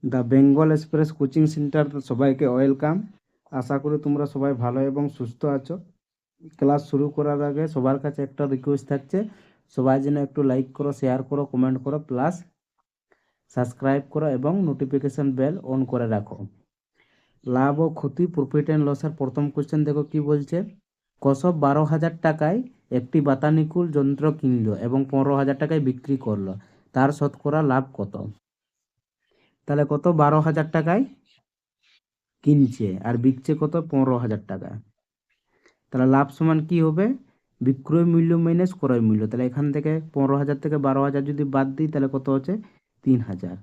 The Bengal express coaching centre সবাইকে welcome. আশা করি তোমরা সবাই ভালো এবং সুস্থ আছো। ক্লাস শুরু করার আগে সবার কাছে একটা রিকোয়েস্ট থাকছে, সবাই যেন একটু লাইক করো, শেয়ার করো, কমেন্ট করো, প্লাস সাবস্ক্রাইব করো এবং নোটিফিকেশন বেল অন করে রাখো। লাভ ও ক্ষতি, প্রফিট অ্যান্ড লসের প্রথম কোশ্চেন দেখো কি বলছে। কসব 12,000 টাকায় একটি বাতানুকূল যন্ত্র কিনলো এবং 15,000 টাকায় বিক্রি করলো, তার শতকরা লাভ কত? তাহলে কত? 12,000 টাকায় কিনছে আর বিকছে কত? 15,000 টাকা। তাহলে লাভ সমান কি হবে? বিক্রয় মূল্য মাইনাস ক্রয় মূল্য। তাহলে এখান থেকে 15,000 থেকে 12,000 যদি বাদ দিই তাহলে কত হচ্ছে? 3,000।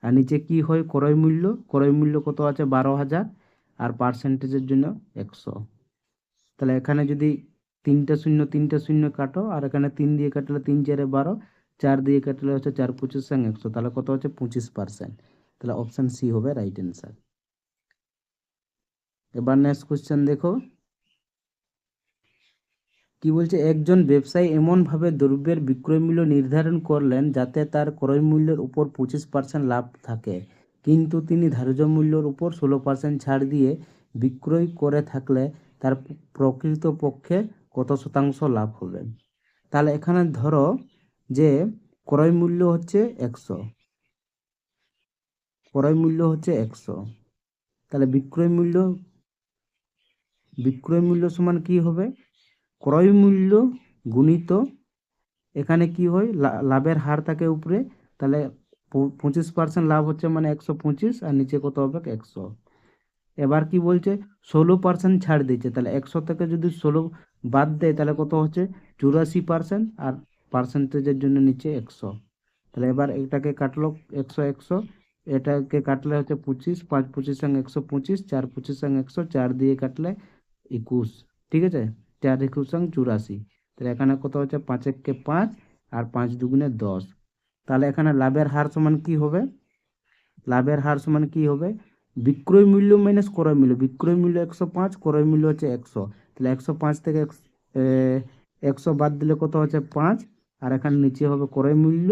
আর নিচে কি হয়? ক্রয় মূল্য। ক্রয় মূল্য কত আছে? 12,000। আর পার্সেন্টেজের জন্য 100। তাহলে এখানে যদি তিনটা শূন্য কাটো, আর এখানে 3 দিয়ে কাটলে 3 4 12, 4 দিয়ে কাটলে হচ্ছে 4 25 100। তাহলে কত হচ্ছে? 25%। তাহলে অপশান সি হবে রাইট অ্যান্সার। এবার নেক্সট কোশ্চেন দেখো কি বলছে। একজন ব্যবসায়ী এমনভাবে দ্রব্যের বিক্রয় মূল্য নির্ধারণ করলেন যাতে তার ক্রয় মূল্যের উপর 25% লাভ থাকে, কিন্তু তিনি ধার্য মূল্যের উপর 16% ছাড় দিয়ে বিক্রয় করে থাকলে তার প্রকৃতপক্ষে কত শতাংশ লাভ হবে? তাহলে এখানে ধরো যে ক্রয় মূল্য হচ্ছে 100, ক্রয় মূল্য হচ্ছে 100। তাহলে বিক্রয় মূল্য সমান কি হবে? ক্রয় মূল্য গুণিত, এখানে কি হয়? লাভের হার থাকে উপরে। তাহলে 25% লাভ হচ্ছে মানে 125, আর নিচে কত হবে? 100। এবার কি বলছে? 16% ছাড় দিচ্ছে। তাহলে 100 থেকে যদি 16 বাদ দেয় তাহলে কত হচ্ছে? 84%। আর পার্সেন্টেজের জন্য নিচে 100। তাহলে এবার এটাকে কাটলো 100 100, এটাকে কাটলে হচ্ছে 25, 5 25 সঙ্গে 125, 4 25 সঙ্গে 100, 4 দিয়ে কাটলে 21। ঠিক আছে, 4 21 সঙ্গে 84। তাহলে এখানে কত হচ্ছে? 5 1 5, আর 5 দুগুণে 10। তাহলে এখানে লাভের হার সমান কি হবে? লাভের হার সমান কি হবে? বিক্রয় মূল্য মাইনাস ক্রয় মূল্য। বিক্রয় মূল্য 105, ক্রয় মূল্য হচ্ছে 100। তাহলে 105 থেকে 100 বাদ দিলে কত হচ্ছে? 5। আর এখানে নিচে হবে ক্রয় মূল্য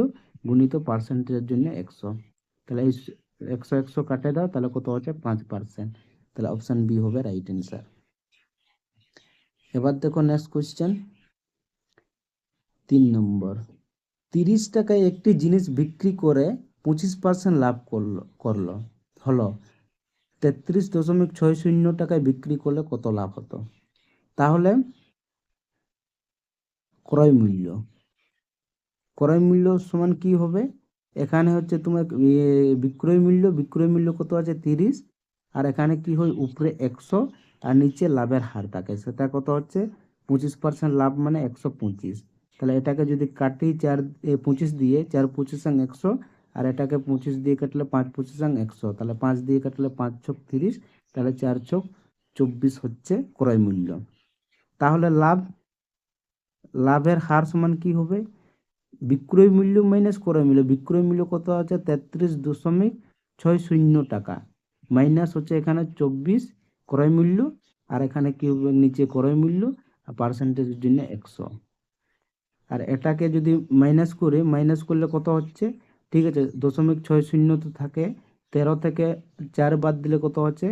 গুণিত পার্সেন্টেজের জন্য 100। তাহলে এই 100 100 কাটে দাও, তাহলে কত হচ্ছে? 5%। তাহলে অপশান বি হবে রাইট অ্যান্সার। এবার দেখো নেক্সট কোয়েশ্চেন 3 নম্বর। 30 টাকায় একটি জিনিস বিক্রি করে 25% লাভ করলো হলো 33.60 টাকায় বিক্রি করলে কত লাভ হতো? তাহলে ক্রয় মূল্য, ক্রয় মূল্য সমান কি হবে? এখানে হচ্ছে তোমার বিক্রয় মূল্য কত আছে? 30। আর এখানে কি হয়? উপরে 100 আর নিচে লাভের হার থাকে, সেটা কত হচ্ছে? 25% লাভ মানে 125। তাহলে এটাকে যদি কাটি 25 দিয়ে, 4 25 100, আর এটাকে 25 দিয়ে কাটলে 5 25 100। তাহলে 5 দিয়ে কাটলে 5 ছক 30, তাহলে 4 ছক 24 হচ্ছে ক্রয় মূল্য। তাহলে লাভের হার সমান কি হবে? বিক্রয় মূল্য মাইনাস ক্রয় মূল্য। বিক্রয় মূল্য কত আছে? 33.60 টাকা, মাইনাস হচ্ছে এখানে 24 ক্রয় মূল্য, আর এখানে কি হবে? নিচে ক্রয় মূল্য, আর পার্সেন্টেজের জন্য 100। আর এটাকে যদি মাইনাস করলে কত হচ্ছে? ঠিক আছে, 0.60 তো থাকে, 13 থেকে 4 বাদ দিলে কত হচ্ছে?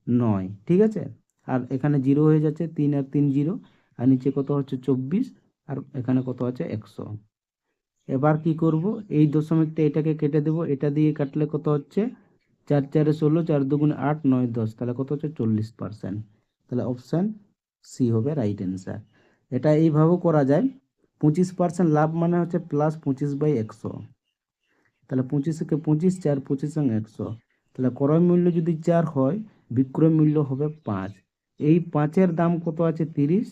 9। ঠিক আছে, আর এখানে 0 হয়ে যাচ্ছে, 3 আর 3 0, আর নিচে কত হচ্ছে? 24, আর এখানে কত আছে? 100। এবার কি করব? এই দশমিকটা এটাকে কেটে দেব, এটা দিয়ে কাটলে কত হচ্ছে? 4 4 16, 4 2 8, 9 10, তাহলে কত হচ্ছে? 40%। তাহলে অপশান সি হবে রাইট অ্যান্সার। এটা এইভাবেও করা যায়। 25% লাভ মানে হচ্ছে প্লাস 25/100। তাহলে 25 কে 25, 4 25 এবং 100। তাহলে ক্রয় মূল্য যদি 4 হয়, বিক্রয় মূল্য হবে 5। এই 5-এর দাম কত আছে? 30।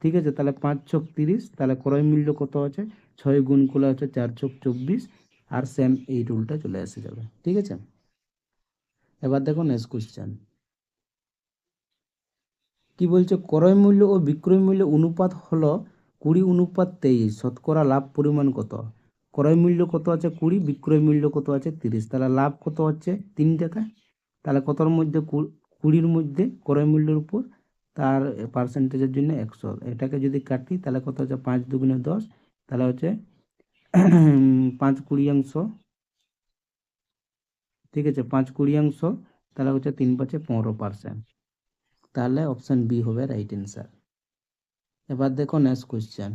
ঠিক আছে, তাহলে 5 ছক 30, তাহলে ক্রয় মূল্য কত আছে? 6 গুণ করলে হচ্ছে 4 ছক 24, আর সেম এই রুলটা চলে এসে যাবে। ঠিক আছে, এবার দেখো নেক্সট কোশ্চেন কি বলছে। ক্রয় মূল্য ও বিক্রয় মূল্য অনুপাত হলো 20:23। শতকরা লাভ পরিমাণ কত? ক্রয় মূল্য কত আছে? 20, বিক্রয় মূল্য কত আছে? 30। তাহলে লাভ কত হচ্ছে? 3 টাকা। তাহলে কতর মধ্যে? 20-র মধ্যে ক্রয় মূল্যের উপর, তার পার্সেন্টেজের জন্য 100। এটাকে যদি কাটি তাহলে কত হচ্ছে? 5 2 10, তাহলে হচ্ছে 5 20 অংশ ঠিক আছে, 5/20, তাহলে হচ্ছে 3/5 15%। তাহলে অপশান বি হবে রাইট অ্যান্সার। এবার দেখো নেক্সট কোয়েশ্চেন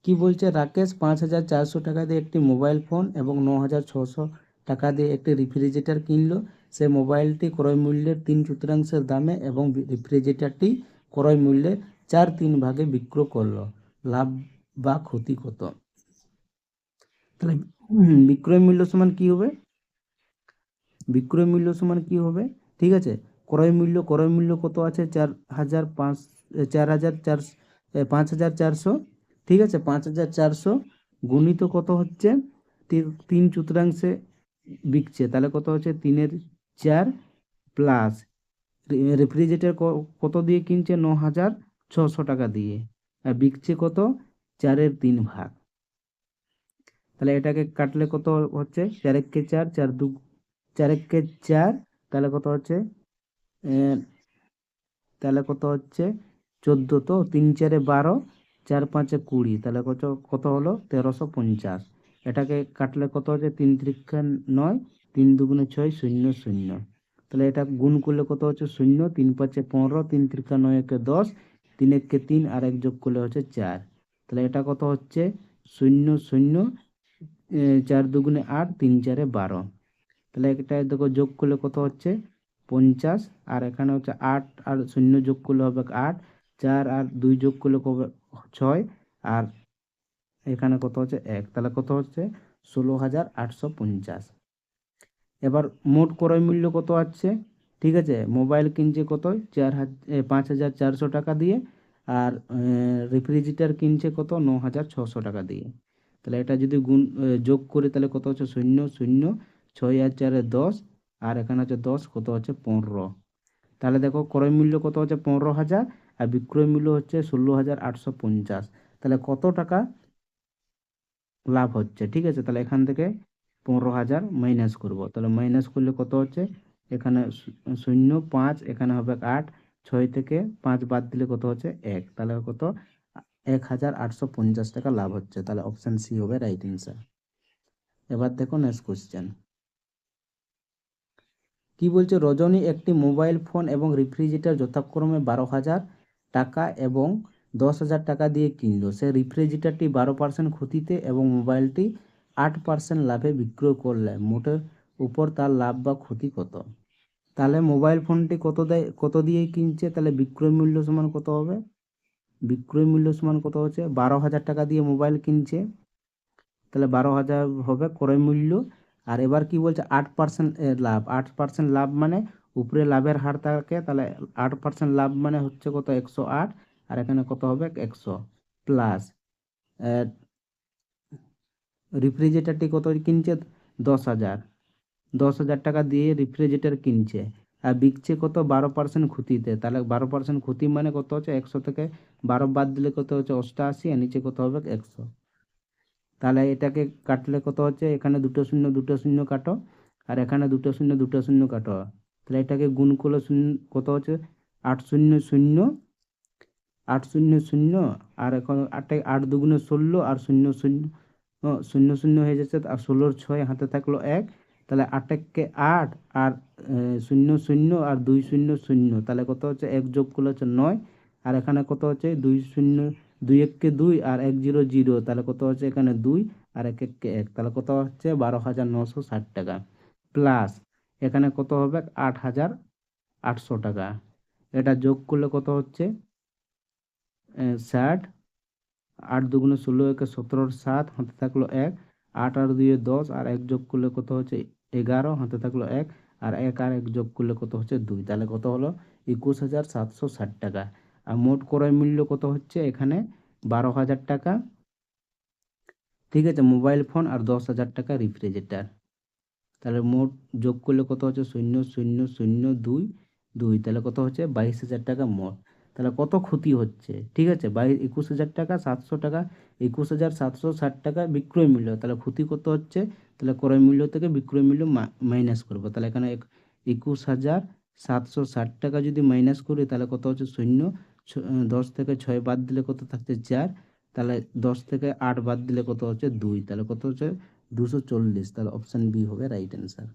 কি বলছে, রাকেশ 5,400 টাকা দিয়ে একটি মোবাইল ফোন এবং 9,600 টাকা দিয়ে একটি রেফ্রিজারেটর কিনলো। সে মোবাইলটি ক্রয় মূল্যের 3/4 দামে এবং রেফ্রিজারেটরটি ক্রয় মূল্যের 4/3 ভাগে বিক্রয় করলো। লাভ বা ক্ষতি কত? তাহলে বিক্রয় মূল্য সমান কি হবে? বিক্রয় মূল্য সমান কি হবে? ঠিক আছে, ক্রয় মূল্য কত আছে? 5,400, ঠিক আছে, 5,400 গুণিত কত হচ্ছে 3/4 বিকছে, তাহলে কত হচ্ছে 3/4 প্লাস রেফ্রিজারেটর কত দিয়ে কিনছে? 9,600 টাকা দিয়ে, আর বিকছে কত? 4/3 ভাগ। তাহলে এটাকে কাটলে কত হচ্ছে? 4 × 4 = 4, 4 × 4, তাহলে কত হচ্ছে? তাহলে কত হচ্ছে? 14, তো 3 × 4 = 12, 4 × 5 = 20, তাহলে কত কত হলো? 1350। এটাকে কাটলে কত হচ্ছে? 3 × 3 = 9, 3 × 2 = 6, 0 0। তাহলে এটা গুণ করলে কত হচ্ছে? 0, 3 × 5 = 15, 3 × 3 = 9, 1 = 10, 3 × 1 = 3, আর 1 যোগ করলে হচ্ছে 4। তাহলে এটা কত হচ্ছে? 0 0, 4 × 2 = 8, 3 × 4 = 12। তাহলে এটা দেখো যোগ করলে কত হচ্ছে? 50, আর এখানে হচ্ছে 8 আর 0 যোগ করলে হবে 8, 4 আর 2 যোগ করলে হবে 6, আর এখানে কত হচ্ছে? 1, তাহলে কত হচ্ছে? 16,850। এবার মোট ক্রয় মূল্য কত আছে? ঠিক আছে, মোবাইল কিনছে কত? 5,400 টাকা দিয়ে, আর রেফ্রিজারেটর কিনছে কত? 9,600 টাকা দিয়ে। তাহলে এটা যদি যোগ করি তাহলে কত হচ্ছে? 0 0, 6 আর 4 = 10, আর এখানে হচ্ছে 10, কত হচ্ছে? 15। তাহলে দেখো ক্রয় মূল্য কত হচ্ছে? 15,000, আর বিক্রয় মূল্য হচ্ছে 16,850। তাহলে কত টাকা লাভ হচ্ছে? ঠিক আছে, তাহলে এখান থেকে 15,000 মাইনাস করব। তাহলে মাইনাস করলে কত হচ্ছে? এখানে 0 5, এখানে হবে 8, 6 থেকে 5 বাদ দিলে কত হচ্ছে? 1, তাহলে কত? 1,850 টাকা লাভ হচ্ছে। তাহলে অপশান সি হবে রাইট অ্যান্সার। এবার দেখো নেক্সট কোয়েশ্চেন কি বলছে, রজনী একটি মোবাইল ফোন এবং রেফ্রিজারেটর যথাক্রমে 12,000 টাকা এবং 10,000 টাকা দিয়ে কিনলো। সে রেফ্রিজারেটরটি 12% ক্ষতিতে এবং মোবাইলটি 8% লাভে বিক্রয় করলে মোটের উপর তার লাভ বা ক্ষতি কত? তাহলে মোবাইল ফোনটি কত দিয়ে কিনছে? তাহলে বিক্রয় মূল্য সমান কত হবে? বিক্রয় মূল্য সমান কত হচ্ছে? 12,000 টাকা দিয়ে মোবাইল কিনছে, তাহলে 12,000 হবে ক্রয় মূল্য। আর এবার কি বলছে? 8% লাভ। 8% লাভ মানে উপরে লাভের হার থাকে, তাহলে 8% লাভ মানে হচ্ছে কত? 108, আর এখানে কত হবে? 100 প্লাস রেফ্রিজারেটরটি কত কিনছে? 10,000, 10,000 টাকা দিয়ে রেফ্রিজারেটর কিনছে, আর বিকছে কত? 12% ক্ষতিতে। তাহলে 12% ক্ষতি মানে কত হচ্ছে? 100 থেকে 12 বাদ দিলে কত হচ্ছে? 88, আর নিচে কত হবে? 100। তাহলে এটাকে কাটলে কত হচ্ছে? এখানে দুটো শূন্য দুটো শূন্য কাটো, আর এখানে দুটো শূন্য কাটো, তাহলে এটাকে গুণ করলে কত হচ্ছে? 800, 800, আর এখন 8 2 = 16, আর 0 0, 0 0 হয়ে যাচ্ছে, আর 16 6 হাতে থাকলো 1, তাহলে 8 × 8, আর 0 0, আর 2 0 0, তাহলে কত হচ্ছে? 1 যোগ করলে হচ্ছে 9, আর এখানে কত হচ্ছে? 2 0, 2 1 কে 2, আর 1 0 0, তাহলে কত হচ্ছে? এখানে 2, আর 1 1 কে 1, তাহলে কত হচ্ছে? 12,960 টাকা প্লাস এখানে কত হবে? 8,800 টাকা। এটা যোগ করলে কত হচ্ছে? 60, 8 2 = 16, 1 17, 7 হাতে থাকলো 1, 8 আর 2 10, আর 1 যোগ করলে কত হচ্ছে? 11 হাতে থাকলো 1, আর 1 আর 1 যোগ করলে কত হচ্ছে? 2, তাহলে কত হলো? 21,760 টাকা। আর মোট ক্রয় মূল্য কত হচ্ছে? এখানে 12,000 টাকা, ঠিক আছে, মোবাইল ফোন, আর 10,000 টাকা রেফ্রিজারেটর। তাহলে মোট যোগ করলে কত হচ্ছে? 0 0 0 2 2, তাহলে কত হচ্ছে? 22,000 টাকা মোট। তাহলে কত ক্ষতি হচ্ছে? ঠিক আছে, 21,000 টাকা 700 টাকা, 21,760 টাকা বিক্রয় মূল্য। তাহলে ক্ষতি কত হচ্ছে? তাহলে ক্রয় মূল্য থেকে বিক্রয় মূল্য মাইনাস করবো। তাহলে এখানে 21,760 টাকা যদি মাইনাস করি তাহলে কত হচ্ছে? 0, 10 থেকে 6 বাদ দিলে কত থাকছে? 4, তাহলে 10 থেকে 8 বাদ দিলে কত হচ্ছে? 2, তাহলে কত হচ্ছে? 240, তাহলে অপশান বি হবে রাইট অ্যান্সার।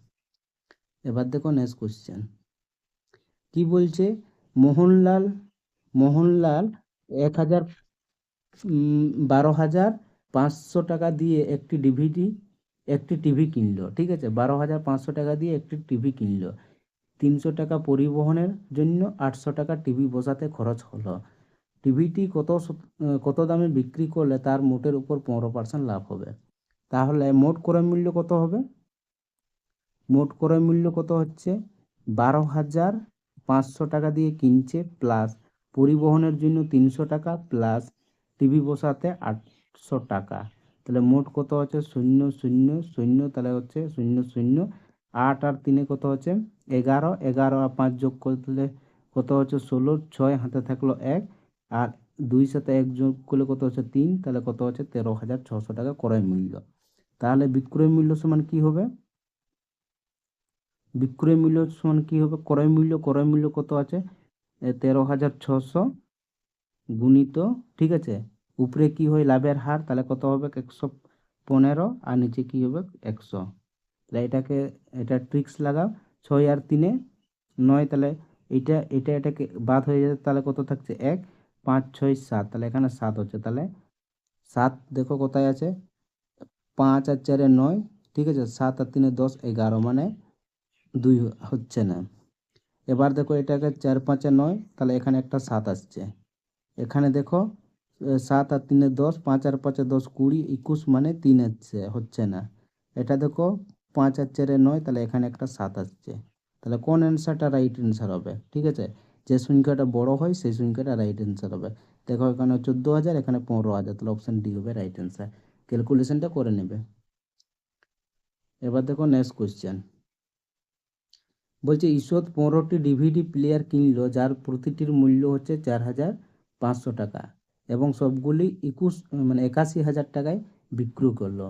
এবার দেখো নেক্সট কোশ্চেন কি বলছে, মোহনলাল মোহনলাল 12,500 টাকা দিয়ে একটি টিভি কিনলো, ঠিক আছে, 12,500 টাকা দিয়ে একটি টিভি কিনলো, 300 টাকা পরিবহনের জন্য 800 টাকা টিভি বসাতে খরচ হলো, টিভিটি কত দামে বিক্রি করলে তার মোটের উপর 15% লাভ হবে। তাহলে মোট ক্রয় মূল্য কত হবে? মোট ক্রয় মূল্য কত হচ্ছে 12,500 টাকা দিয়ে কিনছে, প্লাস পরিবহনের জন্য 300 টাকা, প্লাস টিভি বসাতে 800 টাকা। তাহলে মোট কত হচ্ছে 0 0 0, তাহলে হচ্ছে 0 0, 8 আর 3 কত হচ্ছে 11, 11 আর 5 যোগ করলে কত হচ্ছে 16, 6 হাতে থাকলো 1, আর 2 সাথে 1 যোগ করলে কত হচ্ছে 3, তাহলে কত হচ্ছে 13,600 টাকা ক্রয় মূল্য। তাহলে বিক্রয় মূল্য সমান কি হবে? বিক্রয় মূল্য সমান কি হবে? ক্রয় মূল্য কত আছে 13,600 গুণিত, ঠিক আছে, উপরে কি হয় লাভের হার, তাহলে কত হবে 115, আর নিচে কি হবে 100। তাহলে এটা ট্রিক্স লাগাও, 6 আর 3 9, তাহলে এটাকে বাদ হয়ে যাবে, তাহলে কত থাকছে 1, 5 6 7, তাহলে এখানে 7 হচ্ছে, তাহলে 7 দেখো কোথায় আছে, 5 আর 4 9, ঠিক আছে, 7 আর 3 10 11, মানে 2 হচ্ছে না। এবার দেখো এটাকে 4 5 9, তাহলে এখানে একটা 7 আসছে। এখানে দেখো 7 আর 3 10, 5 আর 5 10 20 21, মানে 3 হচ্ছে না। এটা দেখো 5 আর 4 9, তাহলে এখানে একটা 7 আসছে। তাহলে কোন অ্যান্সারটা রাইট অ্যান্সার হবে? ঠিক আছে, যে সংখ্যাটা বড় হয় সেই সংখ্যাটা রাইট অ্যান্সার হবে। দেখো এখানে 14,000, এখানে 15,000, তাহলে অপশান ডি হবে রাইট অ্যান্সার। ক্যালকুলেশনটা করে নেবে। এবার দেখো নেক্সট কোয়েশ্চেন বলছে, ঈশ্বর 15টি ডিভিডি প্লেয়ার কিনলো যার প্রতিটির মূল্য হচ্ছে 4,500 টাকা এবং সবগুলি 81,000 টাকায় বিক্রি করলো,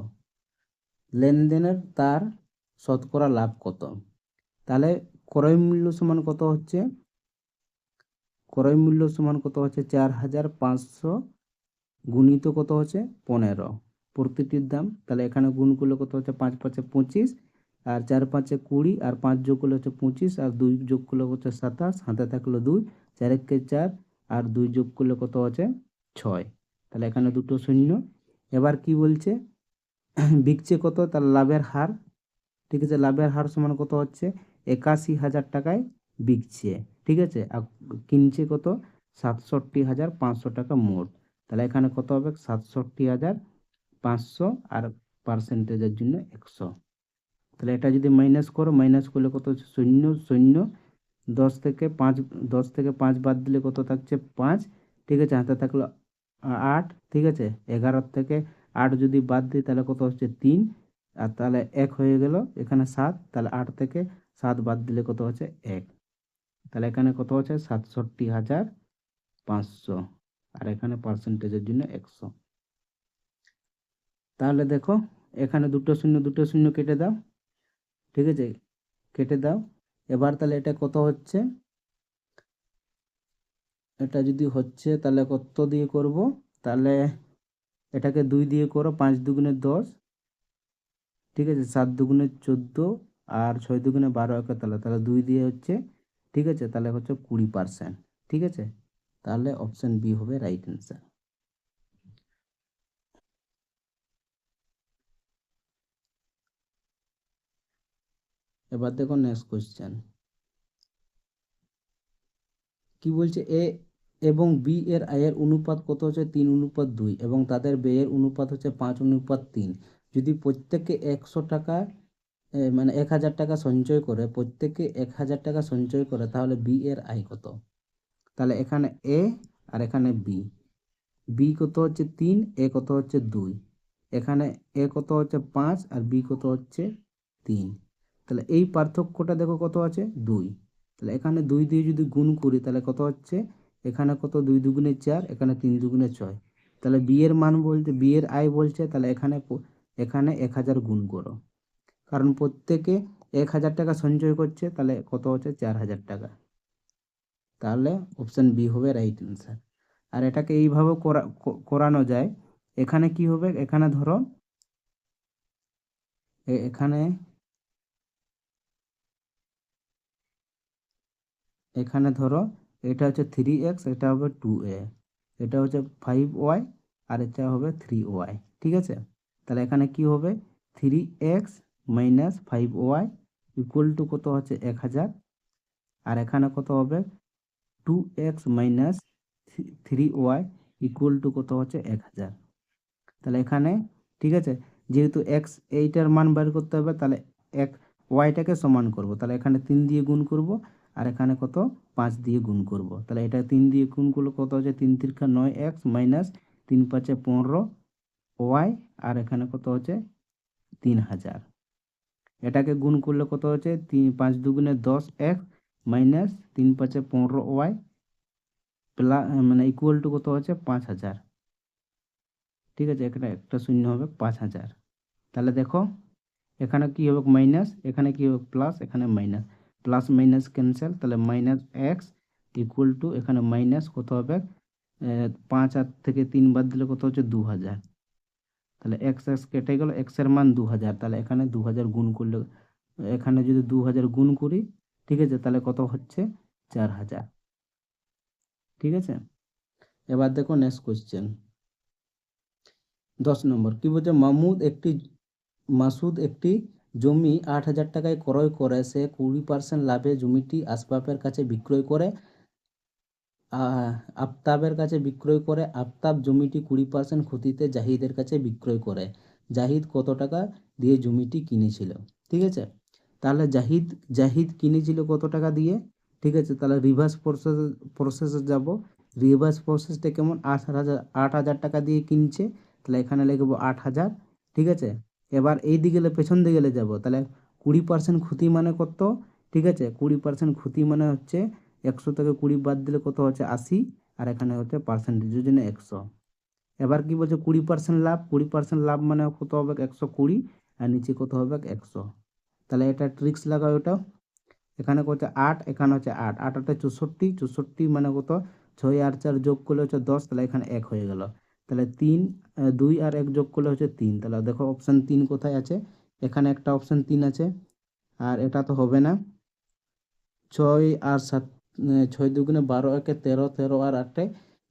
লেনদেনের তার শতকরা লাভ কত? তাহলে ক্রয় মূল্য সমান কত হচ্ছে 4,500 গুণিত কত হচ্ছে 15 প্রতিটির দাম, তাহলে এখানে গুণ করলে কত হচ্ছে 5 5 25, আর 4 5 20, আর 5 যোগ করলে হচ্ছে 25, আর 2 যোগ করলে হচ্ছে 27, হাতে থাকলো 2, 4 1 4, আর 2 যোগ করলে কত হচ্ছে 6, তাহলে এখানে দুটো শূন্য। এবার কি বলছে বিকছে কত, তার লাভের হার, ঠিক আছে, লাভের হার সমান কত হচ্ছে 81,000 টাকায় বিকছে, ঠিক আছে, আর কিনছে কত 67,500 টাকা মোট, তাহলে এখানে কত হবে 67,500, আর পার্সেন্টেজের জন্য 100। তাহলে এটা যদি মাইনাস করো, মাইনাস করলে কত হচ্ছে 0 0, 10 থেকে 5 বাদ দিলে কত থাকছে 5, ঠিক আছে, হাতে থাকলো 8, ঠিক আছে, 11 থেকে 8 যদি বাদ দিই তাহলে কত হচ্ছে 3, আর তাহলে 1 হয়ে গেল, এখানে 7, তাহলে 8 থেকে 7 বাদ দিলে কত হচ্ছে 1, তাহলে এখানে কত হচ্ছে 67,500, আর এখানে পার্সেন্টেজের জন্য 100। তাহলে দেখো এখানে দুটো শূন্য কেটে দাও, ঠিক আছে, কেটে দাও। এবার তাহলে এটা কত হচ্ছে, এটা যদি হচ্ছে তাহলে কত দিয়ে করব, তাহলে এটাকে 2 দিয়ে করো, 5 দুগুণে 10, ঠিক আছে, 7 দুগুণে 14, আর 6 দুগুণে 12, তাহলে 2 দিয়ে হচ্ছে, ঠিক আছে, তাহলে হচ্ছে 20%, ঠিক আছে, তাহলে অপশন বি হবে রাইট অ্যান্সার। এবার দেখো নেক্সট কোয়েশ্চেন কি বলছে, এ এবং বি এর আয়ের অনুপাত কত হচ্ছে 3:2 এবং তাদের ব্যয়ের অনুপাত হচ্ছে 5:3। যদি প্রত্যেকে 100 টাকা 1,000 টাকা সঞ্চয় করে, প্রত্যেকে 1,000 টাকা সঞ্চয় করে, তাহলে বি এর আয় কত? তাহলে এখানে এ আর এখানে বি, বি কত হচ্ছে 3, এ কত হচ্ছে 2, এখানে এ কত হচ্ছে 5, আর বি কত হচ্ছে 3, তাহলে এই পার্থক্যটা দেখো কত আছে 2, তাহলে এখানে 2 দিয়ে যদি গুণ করি তাহলে কত হচ্ছে, এখানে কত 2 দুগুণে 4, এখানে 3 দুগুণে 6, তাহলে বি এর মান বলতে, বি এর আয় বলছে, তাহলে এখানে 1,000 গুণ করো, কারণ প্রত্যেকে 1,000 টাকা সঞ্চয় করছে, তাহলে কত হচ্ছে 4,000 টাকা, তাহলে অপশন বি হবে রাইট অ্যান্সার। আর এটাকে এইভাবেও করানো যায়। এখানে কি হবে, এখানে ধরো এখানে এখানে ধরো এটা হচ্ছে 3x, এটা হবে 2a, এটা হচ্ছে 5y, আর এটা হবে 3y। ঠিক আছে, তাহলে এখানে কি হবে 3x minus 5y equal to কত হচ্ছে 1000, আর এখানে কত হবে 2x minus 3y equal to কত হচ্ছে 1000। তাহলে এখানে ঠিক আছে, যেহেতু এক্স এইটার মান বের করতে হবে, তাহলে এক ওয়াইটাকে সমান করব, তাহলে এখানে 3 দিয়ে গুণ করব, আর এখানে কত 5 দিয়ে গুণ করব। তাহলে এটা 3 দিয়ে গুণ করলে কত হচ্ছে 3 তিরিকা 9x মাইনাস 3 পাঁচে 15 ওয়াই, আর এখানে কত হচ্ছে 3000। এটাকে গুণ করলে কত হচ্ছে 5 দুগুণে 10x মাইনাস 3 পাঁচে 15 ওয়াই প্লাস মানে ইকুয়াল টু কত হচ্ছে 5000। ঠিক আছে, এখানে একটা শূন্য হবে 5000। তাহলে দেখো এখানে কি হবে মাইনাস, এখানে কি হবে প্লাস, এখানে মাইনাস, প্লাস মাইনাস ক্যান্সেল, তাহলে মাইনাস এক্স ইকুয়াল টু এখানে মাইনাস কত হবে 5 আর থেকে 3 বাদ দিলে কত হচ্ছে 2000। তাহলে এক্স এক্স কেটে গেল, এক্স এর মান 2000, তাহলে এখানে 2000 গুণ করলে, এখানে যদি 2000 গুণ করি ঠিক আছে, তাহলে কত হচ্ছে 4000। ঠিক আছে, এবার দেখো নেক্সট কোশ্চেন 10 নম্বর কি বলছে, মাসুদ একটি জমি 8000 টাকায় ক্রয় করে সে 20% লাভে জমিটি আসবাবের কাছে বিক্রয় করে, আফতাবের কাছে বিক্রয় করে। আফতাব জমিটি 20% ক্ষতিতে জাহিদের কাছে বিক্রয় করে। জাহিদ কত টাকা দিয়ে জমিটি কিনেছিল? ঠিক আছে, তাহলে জাহিদ কিনেছিল কত টাকা দিয়ে? ঠিক আছে, তাহলে রিভার্স প্রসেসে যাব। রিভার্স প্রসেসটা কেমন, 8,000 টাকা দিয়ে কিনছে, তাহলে এখানে লিখবো 8,000। ঠিক আছে, এবার এই দিকে পেছন দিকে যাব, তাহলে 20% ক্ষতি মানে কত? ঠিক আছে, 20% ক্ষতি মানে হচ্ছে 100 থেকে 20 বাদ দিলে কত হচ্ছে 80, আর এখানে হচ্ছে পার্সেন্টেজের জন্য 100। এবার কি বলছে 20% লাভ, 20% লাভ মানে কত হবে 120, আর নিচে কত হবে 100। তাহলে এটা ট্রিক্স লাগাও, এটা এখানে কত 8, এখানে হচ্ছে 8, 8 8 64, 64 মানে কত 6 আর 4 যোগ করলে হচ্ছে 10, তাহলে এখানে 1 হয়ে গেল। তাহলে 3 2 আর 1 যোগ করলে হচ্ছে 3, তাহলে দেখো অপশান 3 কোথায় আছে, এখানে একটা অপশান 3 আছে, আর এটা তো হবে না। 6 আর 7, 6 দুগুণে 12, একে 13, 13 আর 8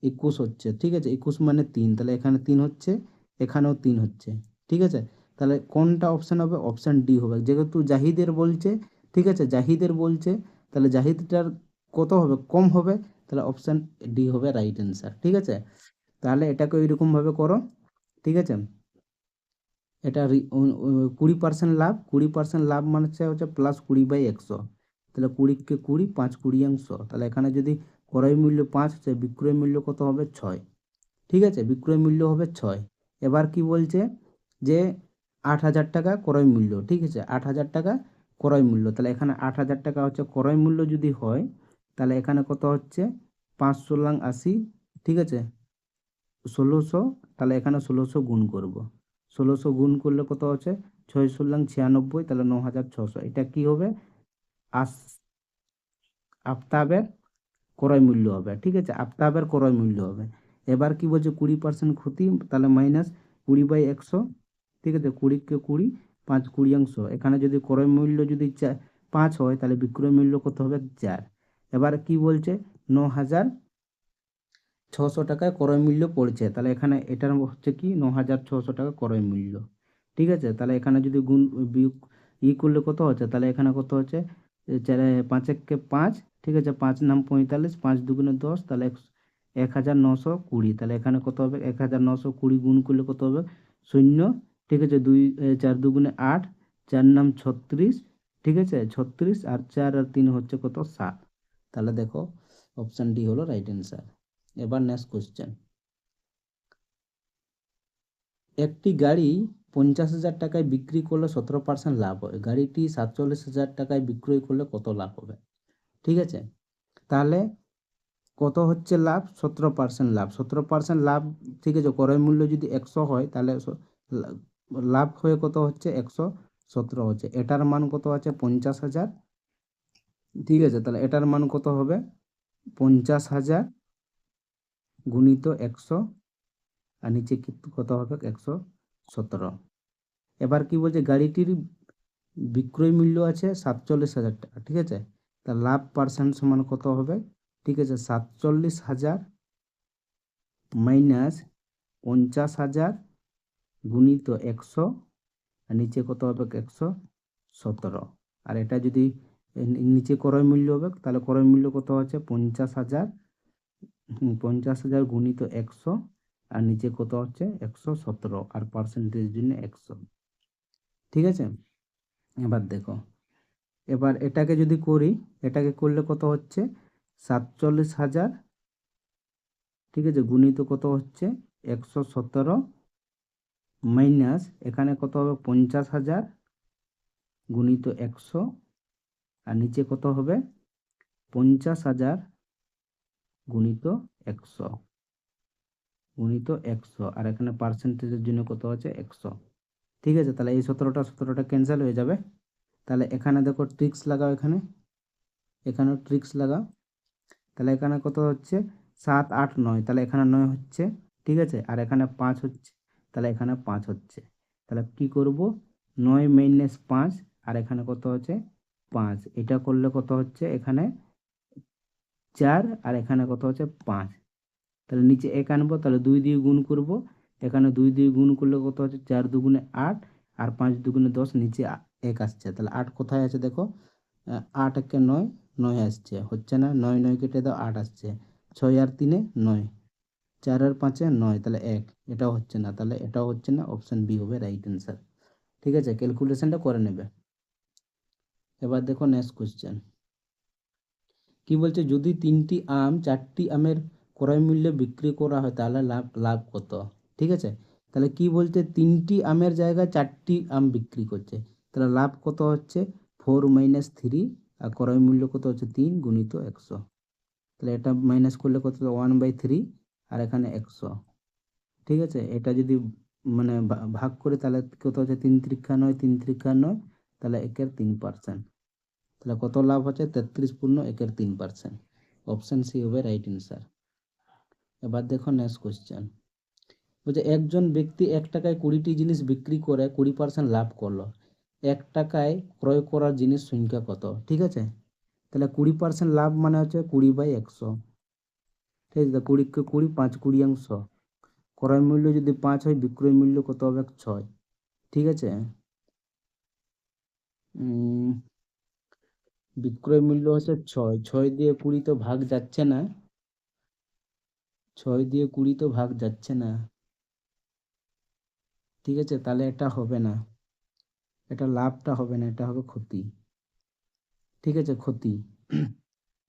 21 হচ্ছে। ঠিক আছে, 21 মানে 3, তাহলে এখানে 3 হচ্ছে, এখানেও 3 হচ্ছে। ঠিক আছে, তাহলে কোনটা অপশান হবে? অপশান ডি হবে, যেহেতু জাহিদের বলছে। ঠিক আছে, জাহিদের বলছে, তাহলে জাহিদটার কত হবে, কম হবে, তাহলে অপশান ডি হবে রাইট অ্যান্সার। ঠিক আছে, তাহলে এটাকে ওইরকমভাবে করো। ঠিক আছে, এটা 20% লাভ, 20% লাভ মানে হচ্ছে প্লাস 20/100, তাহলে 20 কে 20, 5 20 তাহলে এখানে যদি ক্রয় মূল্য 5 হচ্ছে, বিক্রয় মূল্য কত হবে 6। ঠিক আছে, বিক্রয় মূল্য হবে 6। এবার কি বলছে যে 8,000 টাকা ক্রয় মূল্য। ঠিক আছে, 8,000 টাকা ক্রয় মূল্য, তাহলে এখানে 8,000 টাকা হচ্ছে ক্রয় মূল্য যদি হয়, তাহলে এখানে কত হচ্ছে 5 × 80। ঠিক আছে, 1600, তাহলে এখানে 1600 গুণ করব, 1600 গুণ করলে কত হচ্ছে 6 × 96, তাহলে 9,600। এটা কি হবে আস আফতাবের ক্রয় মূল্য হবে। ঠিক আছে, আফতাবের ক্রয় মূল্য হবে। এবার কি বলছে 20% ক্ষতি, তাহলে মাইনাস 20/100। ঠিক আছে, 20 কে 20, 5 20, এখানে যদি ক্রয় মূল্য যদি 5 হয়, তাহলে বিক্রয় মূল্য কত হবে 4। এবার কি বলছে 9,600 টাকায় ক্রয় মূল্য পড়ছে, তাহলে এখানে এটার হচ্ছে কি 9,600 টাকা ক্রয় মূল্য। ঠিক আছে, তাহলে এখানে যদি গুণ বিয়োগ করলে কত হচ্ছে, তাহলে এখানে কত হচ্ছে 5 একে 5। ঠিক আছে, 5 নাম 45, 5 দুগুণে 10, তাহলে 1,920, তাহলে এখানে কত হবে 1,920 গুণ করলে কত হবে শূন্য। ঠিক আছে, 4 দুগুণে 8, 4 নাম 36। ঠিক আছে, 36, আর 4 আর 3 হচ্ছে কত 7। তাহলে দেখো অপশান ডি হলো রাইট অ্যান্সার। এবার নেক্সট কোশ্চেন, একটি গাড়ি 50,000 টাকায় বিক্রি করলে 17% লাভ হয়, গাড়িটি 47,000 টাকায় বিক্রয় করলে কত লাভ হবে? ঠিক আছে, তাহলে কত হচ্ছে লাভ 17% লাভ, 17% লাভ। ঠিক আছে, ক্রয় মূল্য যদি 100 হয়, তাহলে লাভ হয়ে কত হচ্ছে 117 হচ্ছে। এটার মান কত আছে 50,000। ঠিক আছে, তাহলে এটার মান কত হবে 50,000 গুণিত 100, আর নিচে কত হবে 117। এবার কি বলছে, গাড়িটির বিক্রয় মূল্য আছে 47,000 টাকা, ঠিক আছে। তা লাভ পার্সেন্ট সমান কত হবে, ঠিক আছে, 47,000 মাইনাস 50,000 গুণিত 100, আর নিচে কত হবে 117। আর এটা যদি নিচে ক্রয় মূল্য হবে, তাহলে ক্রয় মূল্য কত হচ্ছে 50,000, 50,000 গুণিত 100, আর নিচে কত হচ্ছে 117, আর পার্সেন্টেজ জন্য 100, ঠিক আছে। এবার দেখো, এবার এটাকে যদি করি, এটাকে করলে কত হচ্ছে 47,000, ঠিক আছে, গুণিত কত হচ্ছে 117, মাইনাস এখানে কত হবে 50,000 গুণিত 100, আর নিচে কত হবে 50,000 গুণিত 100 গুণিত 100, আর এখানে পার্সেন্টেজের জন্য কত আছে 100, ঠিক আছে। তাহলে এই 17টা ক্যান্সেল হয়ে যাবে। তাহলে এখানে দেখো ট্রিক্স লাগাও, এখানেও ট্রিক্স লাগাও। তাহলে এখানে কত হচ্ছে 7, 8, 9, তাহলে এখানে 9 হচ্ছে, ঠিক আছে, আর এখানে 5 হচ্ছে, তাহলে এখানে 5 হচ্ছে। তাহলে কি করব, 9 মাইনাস 5, আর এখানে কত হচ্ছে 5, এটা করলে কত হচ্ছে এখানে 4, আর এখানে কত হচ্ছে 5। তাহলে নিচে 1 আনবো, তাহলে 2 দিয়ে গুণ করব, এখানে 2 দিয়ে গুণ করলে কত হচ্ছে 4 দুগুণে 8, আর 5 দুগুণে 10, নিচে 1 আসছে। তাহলে 8 কোথায় আছে দেখো, 8 একে 9, 9 আসছে, হচ্ছে না, 9 9 কেটে দাও, 8 আসছে, 6 আর 3 9, 4 আর 5 9, তাহলে 1, এটাও হচ্ছে না, তাহলে এটাও হচ্ছে না, অপশন বি হবে রাইট অ্যান্সার, ঠিক আছে। ক্যালকুলেশনটা করে নেবে। এবার দেখো নেক্সট কোশ্চেন কি বলছে, যদি 3টি আম 4টি আমের ক্রয় মূল্যে বিক্রি করা হয় তাহলে লাভ কত, ঠিক আছে। তাহলে কি বলছে, 3টি আমের জায়গায় 4টি আম বিক্রি করছে, তাহলে লাভ কত হচ্ছে 4 মাইনাস 3, আর ক্রয় মূল্য কত হচ্ছে 3 গুণিত 100। তাহলে এটা মাইনাস করলে কত 1/3, আর এখানে 100, ঠিক আছে। এটা যদি মানে ভাগ করে তাহলে কত হচ্ছে 3 3 9, 3 3 9, তাহলে 1/3%। তাহলে কত লাভ হচ্ছে 33.1%। অপশন সি হবে রাইট অ্যান্সার। এবার দেখো নেক্সট কোশ্চেন, বলছে একজন ব্যক্তি 1 টাকায় 20টি জিনিস বিক্রি করে 20% লাভ করলো, 1 টাকায় ক্রয় করার জিনিস সংখ্যা কত, ঠিক আছে। তাহলে 20% লাভ মানে হচ্ছে 20/100, ঠিক আছে। 20 কে 20, 5 20 ক্রয় মূল্য যদি 5 হয়, বিক্রয় মূল্য কত হবে 6, ঠিক আছে। বিক্রয় মূল্য হচ্ছে 6, 6 দিয়ে 20 তো ভাগ যাচ্ছে না, 6 দিয়ে 20 তো ভাগ যাচ্ছে না, ঠিক আছে। তাহলে এটা হবে না, এটা লাভটা হবে না, এটা হবে ক্ষতি, ঠিক আছে, ক্ষতি।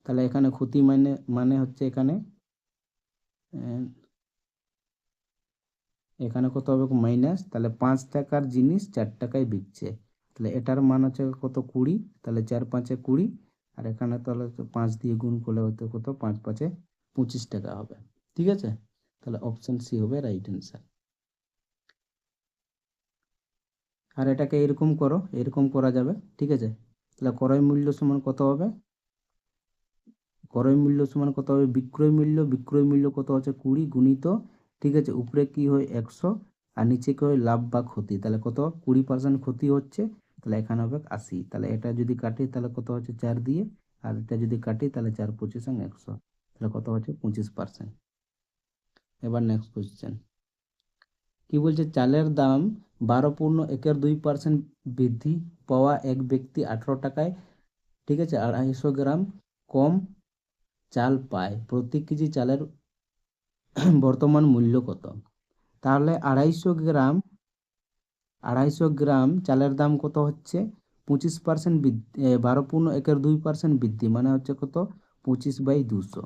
তাহলে এখানে ক্ষতি মানে হচ্ছে এখানে এখানে কত হবে মাইনাস, তাহলে 5 টাকার জিনিস 4 টাকায় বিকছে, তাহলে এটার মান হচ্ছে কত 20, তাহলে 4 5 20, আর এখানে তাহলে 5 দিয়ে গুণ করলে হতে কত 5 5 25 টাকা হবে, ঠিক আছে। তাহলে অপশন সি হবে রাইট অ্যান্সার। আর এটাকে এরকম করো, এরকম করা যাবে, ঠিক আছে। তাহলে ক্রয় মূল্য সমান কত হবে, ক্রয় মূল্য সমান কত হবে বিক্রয় মূল্য, বিক্রয় মূল্য কত হচ্ছে 20 গুণিত, ঠিক আছে, উপরে কি হয় 100, আর নিচে কি হয় লাভ বা ক্ষতি, তাহলে কত 20% ক্ষতি হচ্ছে, তাহলে এখানে হবে 80। তাহলে এটা যদি কাটি তাহলে কত হচ্ছে 4 দিয়ে, আর এটা যদি কাটি তাহলে 4 25 100, তাহলে কত হচ্ছে 25%। এবার নেক্সট কোশ্চেন কি বলছে, চালের দাম 12.12% বৃদ্ধি পাওয়া এক ব্যক্তি 18 টাকায়, ঠিক আছে, 250 গ্রাম কম চাল পায়, প্রতি কেজি চালের বর্তমান মূল্য কত। তাহলে 250 গ্রাম চালের দাম কত হচ্ছে 25% বৃদ্ধি, 12.12% বৃদ্ধি মানে হচ্ছে কত 25/200,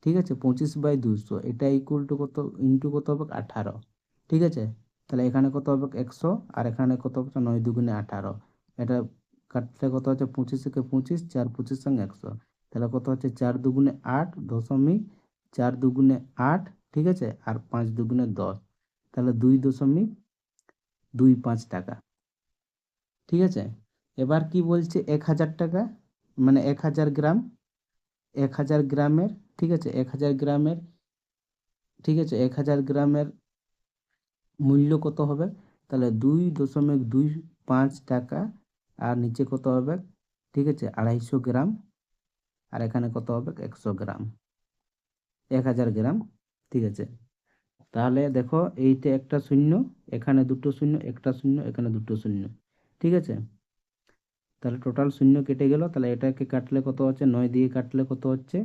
ঠিক আছে, 25/200, এটা ইকুয়াল টু কত ইন্টু কত হবে 18, ঠিক আছে। তাহলে এখানে কত হবে 100, আর এখানে কত হচ্ছে 9 দুগুণে 18, এটা কাটলে কত হচ্ছে 25 থেকে 25, 4 25 সঙ্গে 100, তাহলে কত হচ্ছে 4 দুগুণে 8 দশমিক 4 দুগুণে 8, ঠিক আছে, আর 5 দুগুণে 10, তাহলে 2.25 টাকা, ঠিক আছে। এবার কি বলছে 1000 টাকা মানে 1000 গ্রাম, 1000 গ্রামের, ঠিক আছে, 1000 গ্রামের, ঠিক আছে, 1000 গ্রামের মূল্য কত হবে, তাহলে 2.25 টাকা, আর নিচে কত হবে, ঠিক আছে, 250 গ্রাম, আর এখানে কত হবে 100 গ্রাম, 1000 গ্রাম, ঠিক আছে। তাহলে দেখো এইটা একটা শূন্য, এখানে দুটো শূন্য, একটা শূন্য, এখানে দুটো শূন্য, ঠিক আছে। তাহলে টোটাল শূন্য কেটে গেল। তাহলে এটাকে কাটলে কত হচ্ছে, 9 দিয়ে কাটলে কত হচ্ছে,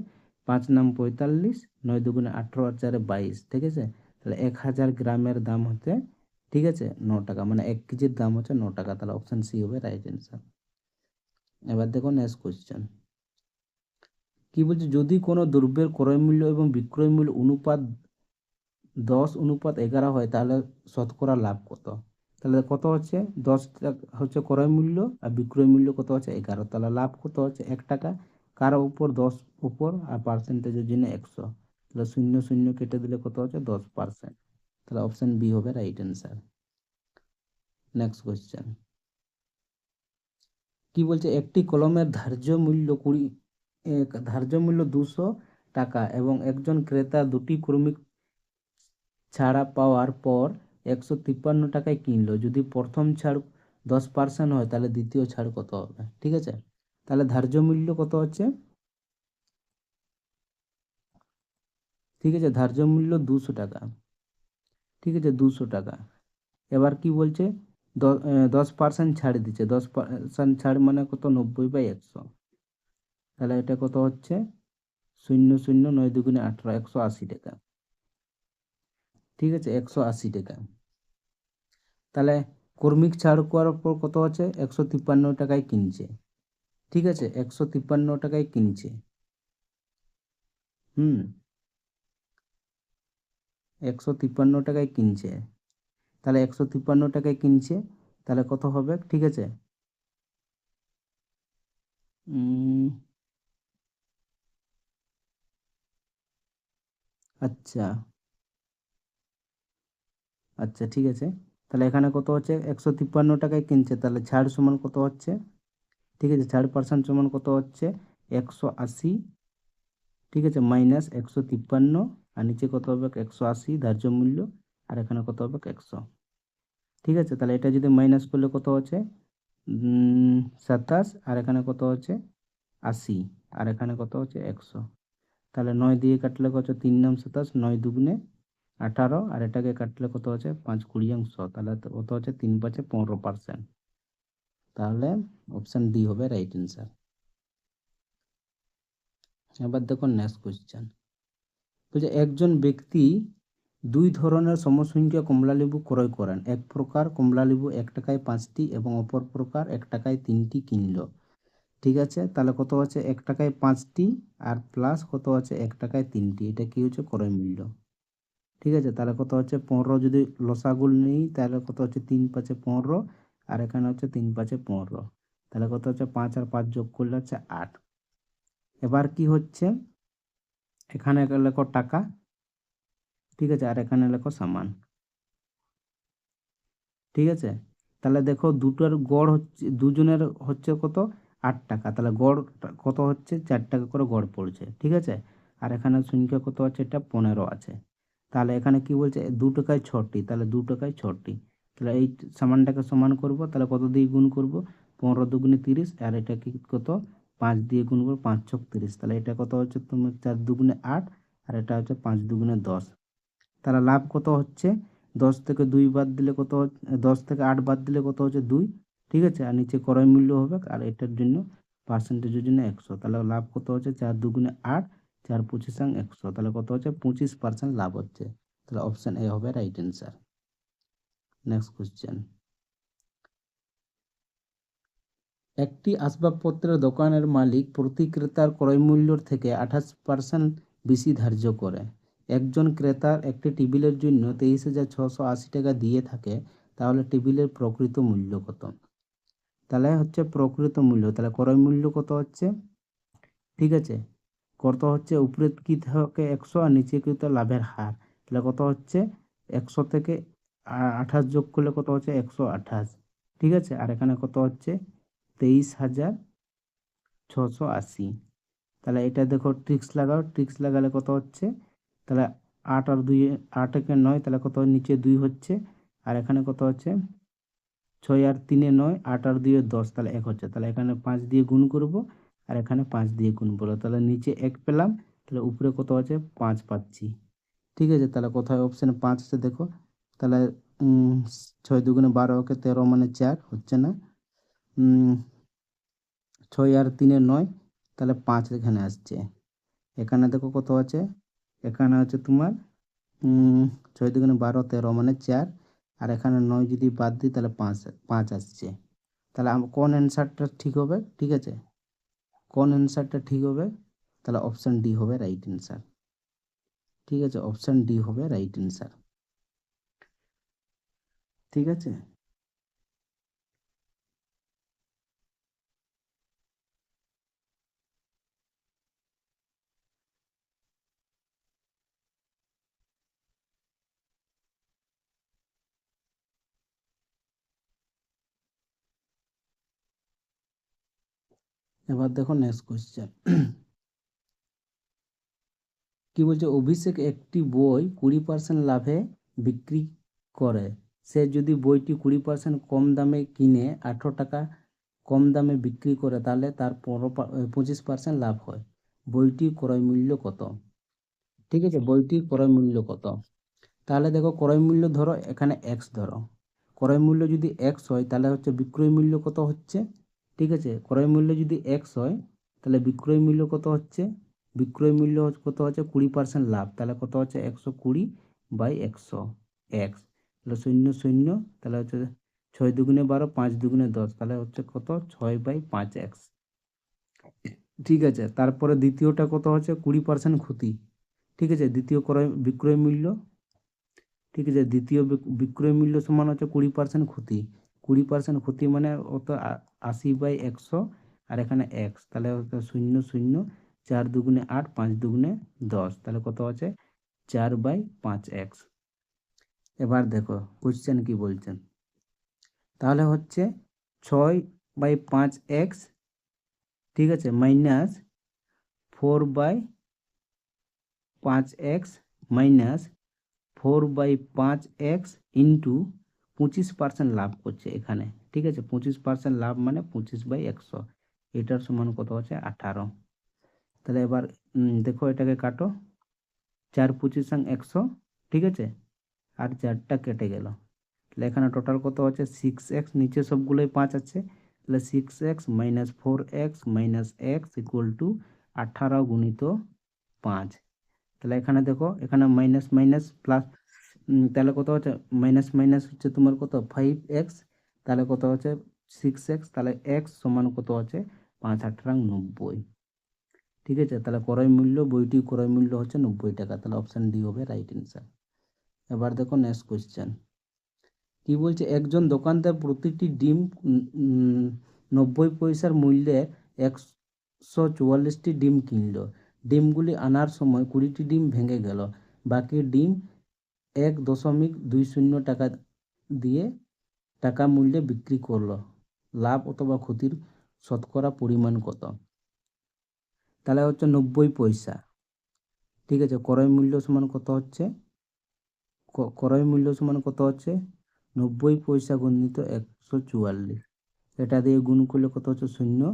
5 নাম 45, 9 দুগুণে 18, আর 4 22, ঠিক আছে। তাহলে 1000 গ্রামের দাম হচ্ছে, ঠিক আছে, 9 টাকা, মানে 1 কেজির দাম হচ্ছে 9 টাকা। তাহলে অপশন সি হবে রাইট অ্যান্সার। এবার দেখো নেক্সট কোয়েশ্চেন কি বলছে, যদি কোনো দ্রব্যের ক্রয় মূল্য এবং বিক্রয় মূল্য অনুপাত 10:11 হয় তাহলে শতকরা লাভ কত। তাহলে কত হচ্ছে, 10 টাকা হচ্ছে ক্রয় মূল্য, আর বিক্রয় মূল্য কত হচ্ছে 11, তাহলে লাভ কত হচ্ছে 1 টাকা, কারো উপর 10 উপর, আর পার্সেন্টেজের জন্য 100, তাহলে শূন্য শূন্য কেটে দিলে কত হচ্ছে 10%। তাহলে অপশন বি হবে রাইট অ্যান্সার। নেক্সট কোয়েশ্চেন কি বলছে, একটি কলমের ধার্য মূল্য 200 টাকা এবং একজন ক্রেতা দুটি ক্রমিক ছাড়া পাওয়ার পর 153 টাকায় কিনলো। যদি প্রথম ছাড় 10% হয় তাহলে দ্বিতীয় ছাড় কত হবে, ঠিক আছে। তাহলে ধার্য মূল্য কত হচ্ছে, ঠিক আছে, ধার্য মূল্য 200 টাকা, ঠিক আছে, 200 টাকা। এবার কি বলছে, 10% ছাড় দিচ্ছে, 10% ছাড় মানে কত, 90/100, তাহলে এটা কত হচ্ছে, শূন্য শূন্য 9 দুগুণে 18, 180 টাকা, ঠিক আছে, 180 টাকা। তাহলে কর্মিক ছাড় করার পর কত হচ্ছে, 153 টাকায় কিনছে, ঠিক আছে, 153 টাকায় কিনছে, হুম, 153 টাকায় কিনছে। তাহলে 153 টাকায় কিনছে, তাহলে কত হবে, ঠিক আছে। উম, আচ্ছা, আচ্ছা, ঠিক আছে। তাহলে এখানে কত হচ্ছে, 153 টাকায় কিনছে, তাহলে ছাড় সমান কত হচ্ছে, ঠিক আছে, ছাড় পার্সেন্ট সমান কত হচ্ছে, 180, ঠিক আছে, মাইনাস 153, আর নিচে কত হবে 180 ধার্য মূল্য, আর এখানে কত হবে 100, ঠিক আছে। তাহলে এটা যদি মাইনাস করলে কত হচ্ছে, 27, আর এখানে কত হচ্ছে 80, আর এখানে কত হচ্ছে 100। তাহলে 9 দিয়ে কাটলে কত হচ্ছে, 3 নাম 27, 9 দুগুণে 18, আর এটাকে কাটলে কত হচ্ছে 5 20 তাহলে কত হচ্ছে 3 5 15%। তাহলে অপশন ডি হবে রাইট অ্যান্সার। এবার দেখো নেক্সট কোয়েশ্চেন বলছে, একজন ব্যক্তি দুই ধরনের সমসংখ্যা কমলালেবু ক্রয় করেন। এক প্রকার কমলালেবু 1 টাকায় 5টি এবং অপর প্রকার 1 টাকায় 3টি কিনলো, ঠিক আছে। তাহলে কত হচ্ছে, 1 টাকায় 5টি, আর প্লাস কত হচ্ছে 1 টাকায় 3টি, এটা কি হচ্ছে ক্রয় মূল্য, ঠিক আছে। তাহলে কত হচ্ছে 15, যদি লসাগুল নিই তাহলে কত হচ্ছে 3 5 15, আর এখানে হচ্ছে 3 5 15, তাহলে কত হচ্ছে 5 আর 5 যোগ করলে হচ্ছে 8। এবার কি হচ্ছে, এখানে লেখো টাকা, ঠিক আছে, আর এখানে লেখো সামান, ঠিক আছে। তাহলে দেখো দুটোর গড় হচ্ছে, দুজনের হচ্ছে কত, 8 টাকা, তাহলে গড় কত হচ্ছে 4 টাকা করে গড় পড়ছে, ঠিক আছে। আর এখানে সংখ্যা কত আছে, এটা 15 আছে। তাহলে এখানে কি বলছে, 2 টাকায় 6টি, তাহলে 2 টাকায় 6টি। তাহলে এই সমানটাকে সমান করব, তাহলে কত দিয়ে গুণ করব, 15 দুগুণে 30, আর এটা কি কত, 5 দিয়ে গুণ করবো, 5 ছক 30, তাহলে এটা কত হচ্ছে তোমার 4 দুগুণে 8, আর এটা হচ্ছে 5 দুগুণে 10। তাহলে লাভ কত হচ্ছে, 10 থেকে 2 বাদ দিলে কত হচ্ছে, 10 থেকে 8 বাদ দিলে কত হচ্ছে 2, ঠিক আছে, আর নিচে ক্রয় মূল্য হবে, আর এটার জন্য পার্সেন্টেজের জন্য 100, তাহলে লাভ কত হচ্ছে 4 দুগুণে 8, 4 25 100, তাহলে কত হচ্ছে 25% লাভ হচ্ছে। তাহলে অপশন এ হবে রাইট অ্যান্সার। নেক্সট কোশ্চেন, একটি আসবাবপত্রের দোকানের মালিক প্রতি ক্রেতার ক্রয়মূল্যর থেকে 28% বেশি ধার্য করে। একজন ক্রেতার একটি টেবিলের জন্য 23,680 টাকা দিয়ে থাকে, তাহলে টেবিলের প্রকৃত মূল্য কত। তাহলে হচ্ছে প্রকৃত মূল্য, তাহলে ক্রয় মূল্য কত হচ্ছে, ঠিক আছে, কত হচ্ছে, উপরে কি থাকে 100, আর নিচে কি তো লাভের হার, তাহলে কত হচ্ছে 100 থেকে 28 যোগ করলে কত হচ্ছে 128, ঠিক আছে, আর এখানে কত হচ্ছে 23,680। তাহলে এটা দেখো ট্রিক্স লাগাও, ট্রিক্স লাগালে কত হচ্ছে, তাহলে 8 আর 2, 8 একে 9, তাহলে কত নিচে 2 হচ্ছে, আর এখানে কত হচ্ছে 6 আর 3 9, 8 আর 2 10, তাহলে 1 হচ্ছে। তাহলে এখানে 5 দিয়ে গুণ করব আর এখানে 5 দিয়ে গুণ করবো, তাহলে নিচে 1 পেলাম, তাহলে উপরে কত আছে 5 পাচ্ছি। ঠিক আছে, তাহলে কোথায় অপশানে 5 আছে দেখো। তাহলে 6 দুগুণে 12, ওকে 13 মানে 4 হচ্ছে না। 6 আর 3 9, তাহলে 5 এখানে আসছে। এখানে দেখো কত আছে, এখানে হচ্ছে তোমার 6 দুগুণে 12, 13 মানে 4, আর এখানে 9 যদি বাদ দিই তাহলে 5 5 আসছে। তাহলে কোন অ্যান্সারটা ঠিক হবে? ঠিক আছে, কোন অ্যান্সারটা ঠিক হবে? তাহলে অপশান ডি হবে রাইট অ্যান্সার। ঠিক আছে, অপশান ডি হবে রাইট অ্যান্সার। ঠিক আছে, এবার দেখো নেক্সট কোয়েশ্চেন। কি বলছে, অভিষেক একটি বই 20% লাভে বিক্রি করে। সে যদি বইটি 20% কম দামে কিনে 18 টাকা কম দামে বিক্রি করে, তাহলে তার 25% লাভ হয়। বইটি ক্রয় মূল্য কত? ঠিক আছে, বইটির ক্রয় মূল্য কত? তাহলে দেখো ক্রয় মূল্য ধরো এখানে এক্স ধরো। ক্রয় মূল্য যদি এক্স হয় তাহলে হচ্ছে বিক্রয় মূল্য কত হচ্ছে? ঠিক আছে, ক্রয় মূল্য যদি এক্স হয় তাহলে বিক্রয় মূল্য কত হচ্ছে? বিক্রয় মূল্য কত হচ্ছে 20% লাভ, তাহলে কত হচ্ছে 120 বাই 100 এক্স, তাহলে 0 0, তাহলে হচ্ছে 6 দুগুণে 12, 5 দুগুণে 10, তাহলে হচ্ছে কত 6/5 এক্স। ঠিক আছে, তারপরে দ্বিতীয়টা কত হচ্ছে 20% ক্ষতি। ঠিক আছে, দ্বিতীয় ক্রয় বিক্রয় মূল্য, ঠিক আছে, দ্বিতীয় বিক্রয় মূল্য সমান হচ্ছে 20% ক্ষতি। 20% ক্ষতি মানে অত 80/100, আর এখানে এক্স, তাহলে হচ্ছে 0 0, 4 দুগুণে 8, 5 দুগুণে 10, তাহলে কত আছে 4/5 এক্স। এবার দেখো কোশ্চেন কি বলছেন, তাহলে হচ্ছে 6/5 এক্স, ঠিক আছে, minus 4/5 x minus 4/5 x into 25% লাভ করছে এখানে। ঠিক আছে, 25% লাভ মানে 25/100, এটার সমান কত হচ্ছে 18। তাহলে এবার দেখো এটাকে কাটো, 4 25 100, ঠিক আছে, আর 4টা কেটে গেল, তাহলে এখানে টোটাল কত হচ্ছে 6x, নিচে সবগুলোই 5 আছে, তাহলে 6x minus 4x minus x equal to 18 গুণিত 5। তাহলে এখানে দেখো এখানে মাইনাস মাইনাস প্লাস, তাহলে কত হচ্ছে মাইনাস মাইনাস হচ্ছে তোমার কত 5x, তাহলে কত হচ্ছে 6x, তাহলে x সমান কত হচ্ছে 5×8=90। ঠিক আছে, তাহলে ক্রয় মূল্য, বইটি ক্রয় মূল্য হচ্ছে 90 টাকা, তাহলে অপশান ডি হবে রাইট অ্যান্সার। এবার দেখো নেক্সট কোয়েশ্চেন কি বলছে, একজন দোকানদার প্রতিটি ডিম 90 পয়সার মূল্যে 144টি ডিম কিনল। ডিমগুলি আনার সময় 20টি ডিম ভেঙে গেল, বাকি ডিম 1.20 টাকা দিয়ে টাকা মূল্যে বিক্রি করলো। লাভ অথবা ক্ষতির শতকরা পরিমাণ কত? তাহলে হচ্ছে 90 পয়সা। ঠিক আছে, ক্রয় মূল্য সমান কত হচ্ছে, ক্রয় মূল্য সমান কত হচ্ছে 90 পয়সা গুণিত 144, এটা দিয়ে গুণ করলে কত হচ্ছে 0,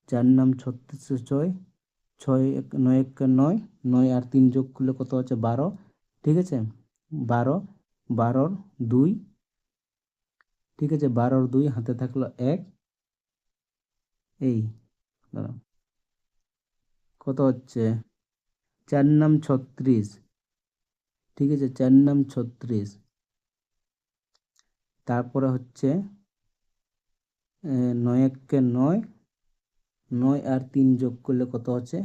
4 নাম 36, 6 6 9 1 9, 9 আর 3 যোগ করলে কত হচ্ছে 12। ঠিক আছে, 12, 12 2, ঠিক আছে, 12 2 হাতে থাকলো 1, এই দাঁড়াও, কত হচ্ছে 4 নাম 36, ঠিক আছে, 4 নাম 36, তারপরে হচ্ছে 9 1 9, 9 আর 3 যোগ করলে কত হচ্ছে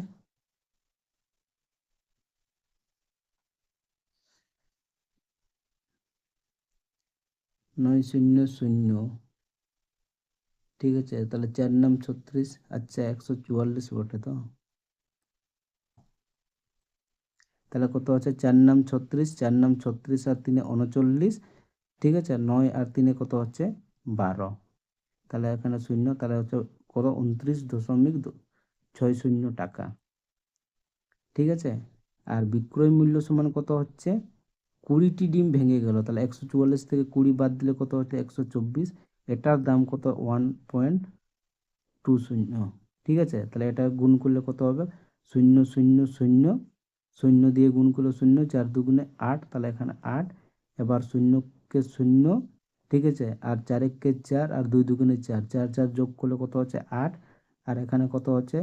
9 0 0। ঠিক আছে, তাহলে 4 নাম 36, আচ্ছা 144 বটে তো, তাহলে কত আছে 4 নাম 36, 4 নাম 36 আর 3 39, ঠিক আছে, 9 আর 3 কত হচ্ছে 12, তাহলে এখানে 0, তাহলে হচ্ছে কত 29.60 টাকা। ঠিক আছে, আর বিক্রয় মূল্য সমান কত হচ্ছে 20টি ডিম ভেঙে গেল, তাহলে 144 থেকে 20 বাদ দিলে কত হচ্ছে 124। এটার দাম কত 1.20। ঠিক আছে, তাহলে এটা গুণ করলে কত হবে 0 0 0 0 দিয়ে গুণ করলে 0, 4 দুগুণে 8, তাহলে এখানে 8। এবার 0কে 0, ঠিক আছে, আর 4কে 4, আর 2 দুগুণে 4, 4 4 যোগ করলে কত হচ্ছে 8। আর এখানে কত হচ্ছে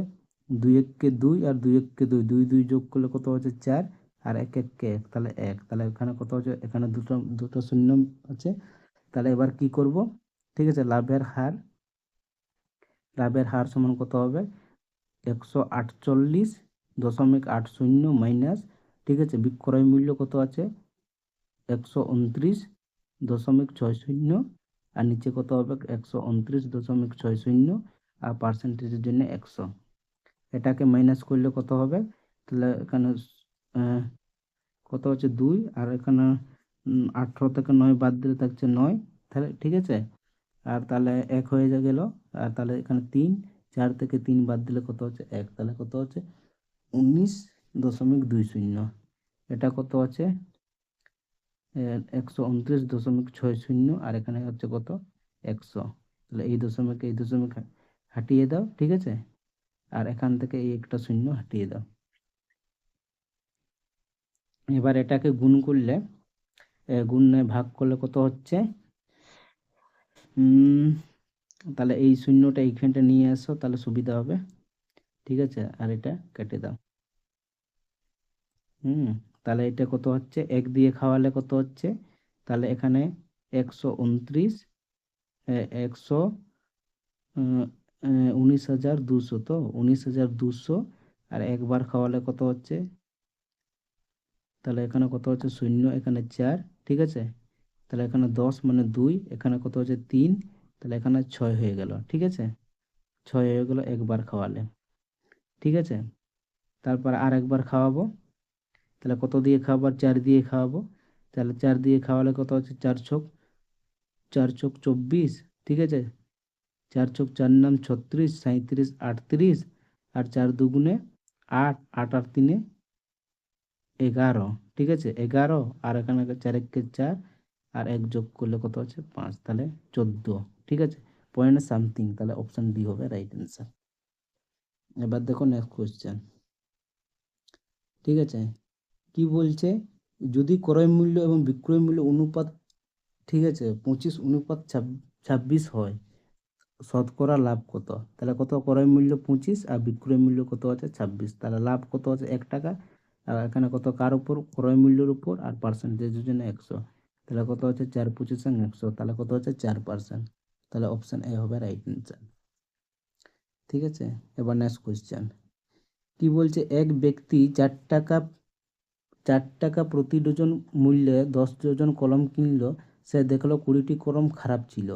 2 1কে 2, আর 2 1কে 2, 2 2 যোগ করলে কত হচ্ছে 4, আর 1 1কে 1, তাহলে 1। তাহলে এখানে কত হচ্ছে, এখানে দুটো শূন্য আছে। তাহলে এবার কি করব, ঠিক আছে, লাভের হার সমান কত হবে 148.80 মাইনাস, ঠিক আছে, বিক্রয় মূল্য কত আছে 129.60, আর নিচে কত হবে 129.60, আর পার্সেন্টেজের জন্য 100। এটাকে মাইনাস করলে কত হবে, তাহলে এখানে কত হচ্ছে 2, আর এখানে 18 থেকে 9 বাদ দিলে থাকছে 9, তাহলে ঠিক আছে। আর তাহলে 1 হয়ে গেল, আর তাহলে এখানে 3, 4 থেকে 3 বাদ দিলে কত হচ্ছে 1, তাহলে কত হচ্ছে 19.20। এটা কত আছে 129.60, আর এখানে হচ্ছে কত 100। তাহলে এই দশমিক হাটিয়ে দাও, ঠিক আছে, আর এখান থেকে এই একটা শূন্য হাটিয়ে দাও। এবার এটাকে গুণ করলে, গুণে ভাগ করলে কত হচ্ছে, তাহলে এই শূন্যটা এইখানটা নিয়ে আসো, তাহলে সুবিধা হবে, ঠিক আছে, আর এটা কেটে দাও। তাহলে এটা কত হচ্ছে 1 দিয়ে খাওয়ালে কত হচ্ছে, তাহলে এখানে 129, 19,200, তো 19,200, আর একবার খাওয়ালে কত হচ্ছে, তাহলে এখানে কত হচ্ছে 0, এখানে 4, ঠিক আছে, তাহলে এখানে 10 মানে 2, এখানে কত হচ্ছে 3, তাহলে এখানে 6 হয়ে গেল, ঠিক আছে, 6 হয়ে গেল একবার খাওয়ালে, ঠিক আছে। তারপর আর একবার খাওয়াবো, তাহলে কত দিয়ে খাওয়াবো, 4 দিয়ে খাওয়াবো, তাহলে 4 দিয়ে খাওয়ালে কত হচ্ছে 4 ছক 24, ঠিক আছে, 4 ছক 4 নাম 36, 37, 38, আর 4 দুগুণে 8, 8 আর 3 11, ঠিক আছে, 11, আর এখানে 4 1 4, আর 1 যোগ করলে কত হচ্ছে 5, তাহলে 14, ঠিক আছে, পয়েন্ট সামথিং। তাহলে অপশন ডি হবে রাইট অ্যান্সার। এবার দেখো নেক্সট কোশ্চেন, ঠিক আছে, কি বলছে, যদি ক্রয় মূল্য এবং বিক্রয় মূল্য অনুপাত, ঠিক আছে, 25:26 হয়, শতকরা লাভ কত। তাহলে কত, ক্রয় মূল্য 25 আর বিক্রয় মূল্য কত আছে 26, তাহলে লাভ কত আছে 1 টাকা। আর এখানে কত, কার উপর, ক্রয় মূল্যের উপর, আর পার্সেন্টেজের জন্য 100, তাহলে কত হচ্ছে 4 25 100, তাহলে কত হচ্ছে 4%। তাহলে অপশন এ হবে রাইট অ্যান্সার, ঠিক আছে। এবার নেক্সট কোয়েশ্চেন, কি বলছে, এক ব্যক্তি 4 টাকা প্রতি ডজন মূল্যে 10 ডজন কলম কিনলো। সে দেখলো 20টি কলম খারাপ ছিল।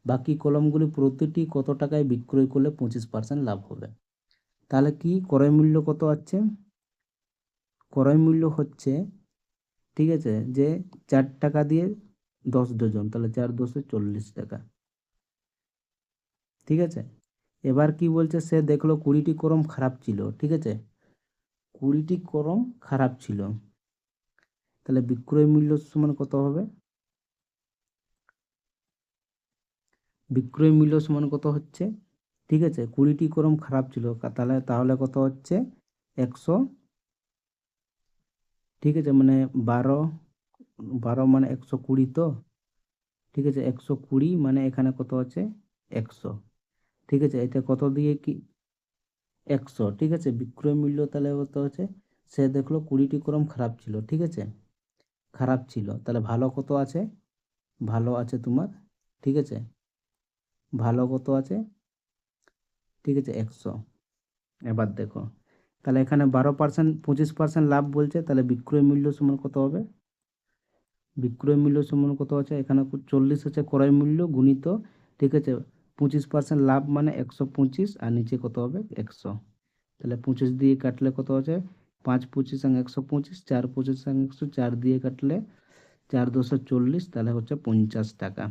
বাকি কলমগুলি প্রতিটি কত টাকায় বিক্রয় করলে 25% লাভ হবে। তাহলে কি ক্রয় মূল্য কত আছে, ক্রয় মূল্য হচ্ছে, ঠিক আছে, যে 4 টাকা দিয়ে 10 ডজন, তাহলে 4 10 40 টাকা, ঠিক আছে। এবার কি বলছে, সে দেখলো 20টি কলম খারাপ ছিল, ঠিক আছে, 20টি কলম খারাপ ছিল, তাহলে বিক্রয় মূল্য সমান কত হবে, বিক্রয় মূল্য সমান কত হচ্ছে, ঠিক আছে, 20টি কলম খারাপ ছিল, তাহলে কত হচ্ছে 100, ঠিক আছে, মানে 12 মানে 120, তো ঠিক আছে, 120 মানে এখানে কত আছে 100, ঠিক আছে, এটা কত দিয়ে কি 100, ঠিক আছে, বিক্রয় মূল্য তাহলে কত হচ্ছে, সে দেখলো 20টি কলম খারাপ ছিল, ঠিক আছে, খারাপ ছিল, তাহলে ভালো কত আছে, ভালো আছে তোমার, ঠিক আছে, ভালো কত আছে, ঠিক আছে 100। এবার দেখো, তাহলে এখানে 12% 25% লাভ বলছে, তাহলে বিক্রয় মূল্য সমান কত হবে, বিক্রয় মূল্য সমান কত আছে, এখানে 40 হচ্ছে ক্রয় মূল্য গুণিত, ঠিক আছে, 25% লাভ মানে 125, আর নিচে কত হবে 100, তাহলে 25 দিয়ে কাটলে কত আছে 5 25 125, 4 25 100, 4 দিয়ে কাটলে 4 2 40, তাহলে হচ্ছে 50 টাকা,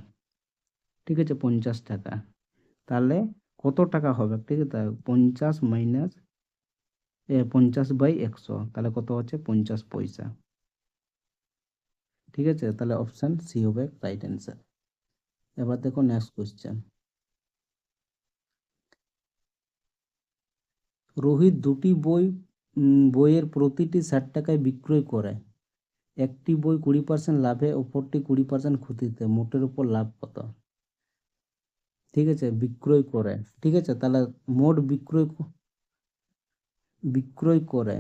ঠিক আছে, 50 টাকা। তাহলে কত টাকা হবে, ঠিক আছে, 50 মাইনাস 50/100, তাহলে কত হচ্ছে 50 পয়সা, ঠিক আছে, তাহলে অপশান সি হবে রাইট অ্যান্সার। এবার দেখো নেক্সট কোয়েশ্চেন। রোহিত দুটি বইয়ের প্রতিটি 60 টাকায় বিক্রয় করে। একটি বই 20% লাভে, অপরটি 20% ক্ষতিতে, মোটের উপর লাভ কত? ঠিক আছে, বিক্রয় করে। ঠিক আছে, তাহলে মোট বিক্রয় করে।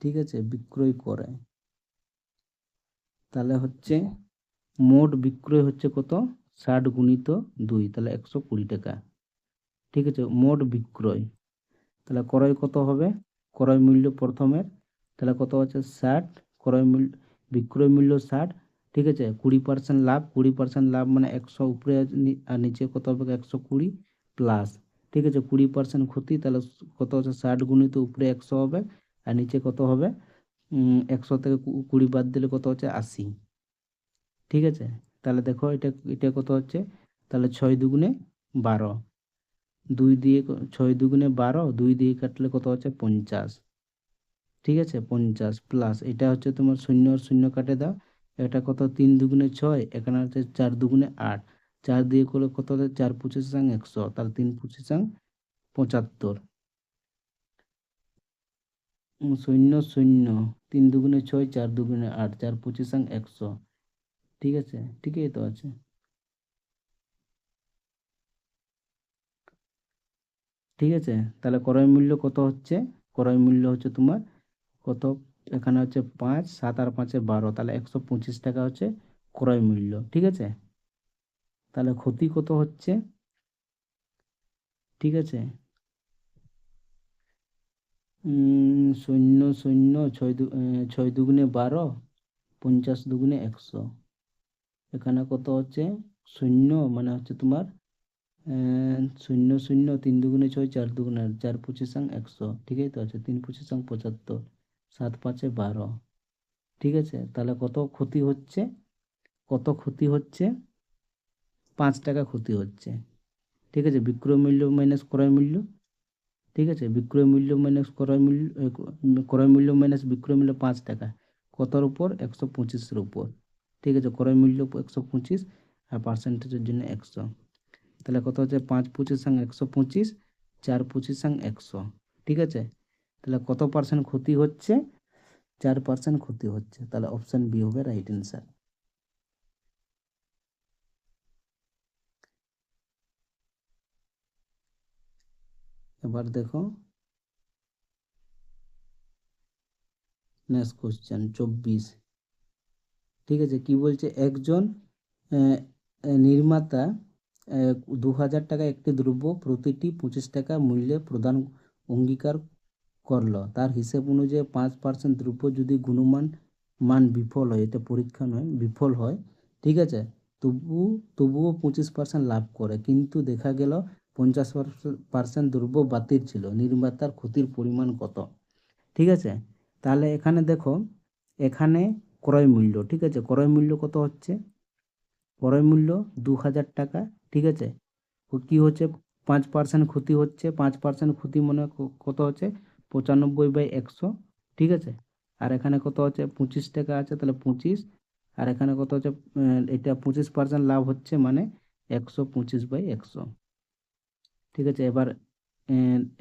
ঠিক আছে, বিক্রয় করে, তাহলে হচ্ছে মোট বিক্রয় হচ্ছে কত? 60 গুণিত 2, তাহলে 120 টাকা। ঠিক আছে, মোট বিক্রয়, তাহলে ক্রয় কত হবে? ক্রয় মূল্য প্রথমের, তাহলে কত হচ্ছে 60, ক্রয় মূল্য বিক্রয় মূল্য 60। ঠিক আছে, 20% লাভ, 20% লাভ মানে 100 উপরে আর নিচে কত হবে? 120 প্লাস। ঠিক আছে, 20% ক্ষতি, তাহলে কত হচ্ছে? 60 গুণিত উপরে 100 হবে আর নিচে কত হবে? 100 থেকে 20 বাদ দিলে কত হচ্ছে? 80। ঠিক আছে, তাহলে দেখো এটা এটা কত হচ্ছে? তাহলে 6 দুগুণে 12, 2 দিয়ে 6 দুগুণে 12, 2 দিয়ে কাটলে কত হচ্ছে? 50। ঠিক আছে, 50 প্লাস এটা হচ্ছে তোমার শূন্য আর শূন্য কাটে দাও, এটা কত? 3 দুগুণে 6, এখানে হচ্ছে 4 দুগুণে 8, 4 দিয়ে করলে কত হচ্ছে? 4 পঁচিশ 100, তাহলে 3 পঁচিশ 75। শূন্য শূন্য, 3 দুগুণে 6, 4 দুগুণে 8, 4 পঁচিশ 100। ঠিক আছে, ঠিকই তো আছে। ঠিক আছে, তাহলে ক্রয় মূল্য কত হচ্ছে? ক্রয় মূল্য হচ্ছে তোমার কত? এখানে হচ্ছে 5, 7 আর 5 12, তাহলে 125 টাকা হচ্ছে ক্রয় মূল্য। ঠিক আছে, তাহলে ক্ষতি কত হচ্ছে? ঠিক আছে, শূন্য শূন্য, 6 দুগুণে 12, 50 দুগুণে 100, এখানে কত হচ্ছে? শূন্য মানে হচ্ছে তোমার শূন্য শূন্য, 3 দুগুণে 6, 4 দুগুণে 8, 4 পঁচিশ 100। ঠিকই তো আছে, 3 পঁচিশ 75, 7 5 12। ঠিক আছে, তাহলে কত ক্ষতি হচ্ছে? কত ক্ষতি হচ্ছে? 5 টাকা ক্ষতি হচ্ছে। ঠিক আছে, বিক্রয় মূল্য মাইনাস ক্রয় মূল্য। ঠিক আছে, বিক্রয় মূল্য মাইনাস ক্রয় মূল্য, ক্রয় মূল্য মাইনাস বিক্রয় মূল্য 5 টাকা, কতর উপর? 125-এর উপর। ঠিক আছে, ক্রয় মূল্য 125 আর পার্সেন্টেজের জন্য 100, তাহলে কত হচ্ছে? 5 পঁচিশ 125, 4 পঁচিশ 100। ঠিক আছে, তাহলে কত পার্সেন্ট ক্ষতি হচ্ছে? 4% ক্ষতি হচ্ছে, তাহলে অপশন বি হবে রাইট অ্যান্সার। এবার দেখো নেক্সট কোশ্চেন 24। ঠিক আছে, কি বলছে? একজন আহ, নির্মাতা 2000 টাকা একটি দ্রব্য প্রতিটি 25 টাকা মূল্যে প্রদান অঙ্গীকার করলো। তার হিসেব অনুযায়ী 5% দ্রব্য যদি গুণমান মান বিফল হয়, এটা পরীক্ষা নয়, বিফল হয়, ঠিক আছে, তবুও 25% লাভ করে, কিন্তু দেখা গেল 50% দ্রব্য বাতিল ছিল, নির্মাতার ক্ষতির পরিমাণ কত? ঠিক আছে, তাহলে এখানে দেখো, এখানে ক্রয় মূল্য, ঠিক আছে, ক্রয় মূল্য কত হচ্ছে? ক্রয় মূল্য 2000 টাকা। ঠিক আছে, কি হচ্ছে? 5% ক্ষতি হচ্ছে, 5% ক্ষতি মানে কত হচ্ছে? 95/100। ঠিক আছে, আর এখানে কত হচ্ছে? 25 টাকা আছে, তাহলে 25, আর এখানে কত হচ্ছে? এটা 25% লাভ হচ্ছে মানে 125/100। ঠিক আছে, এবার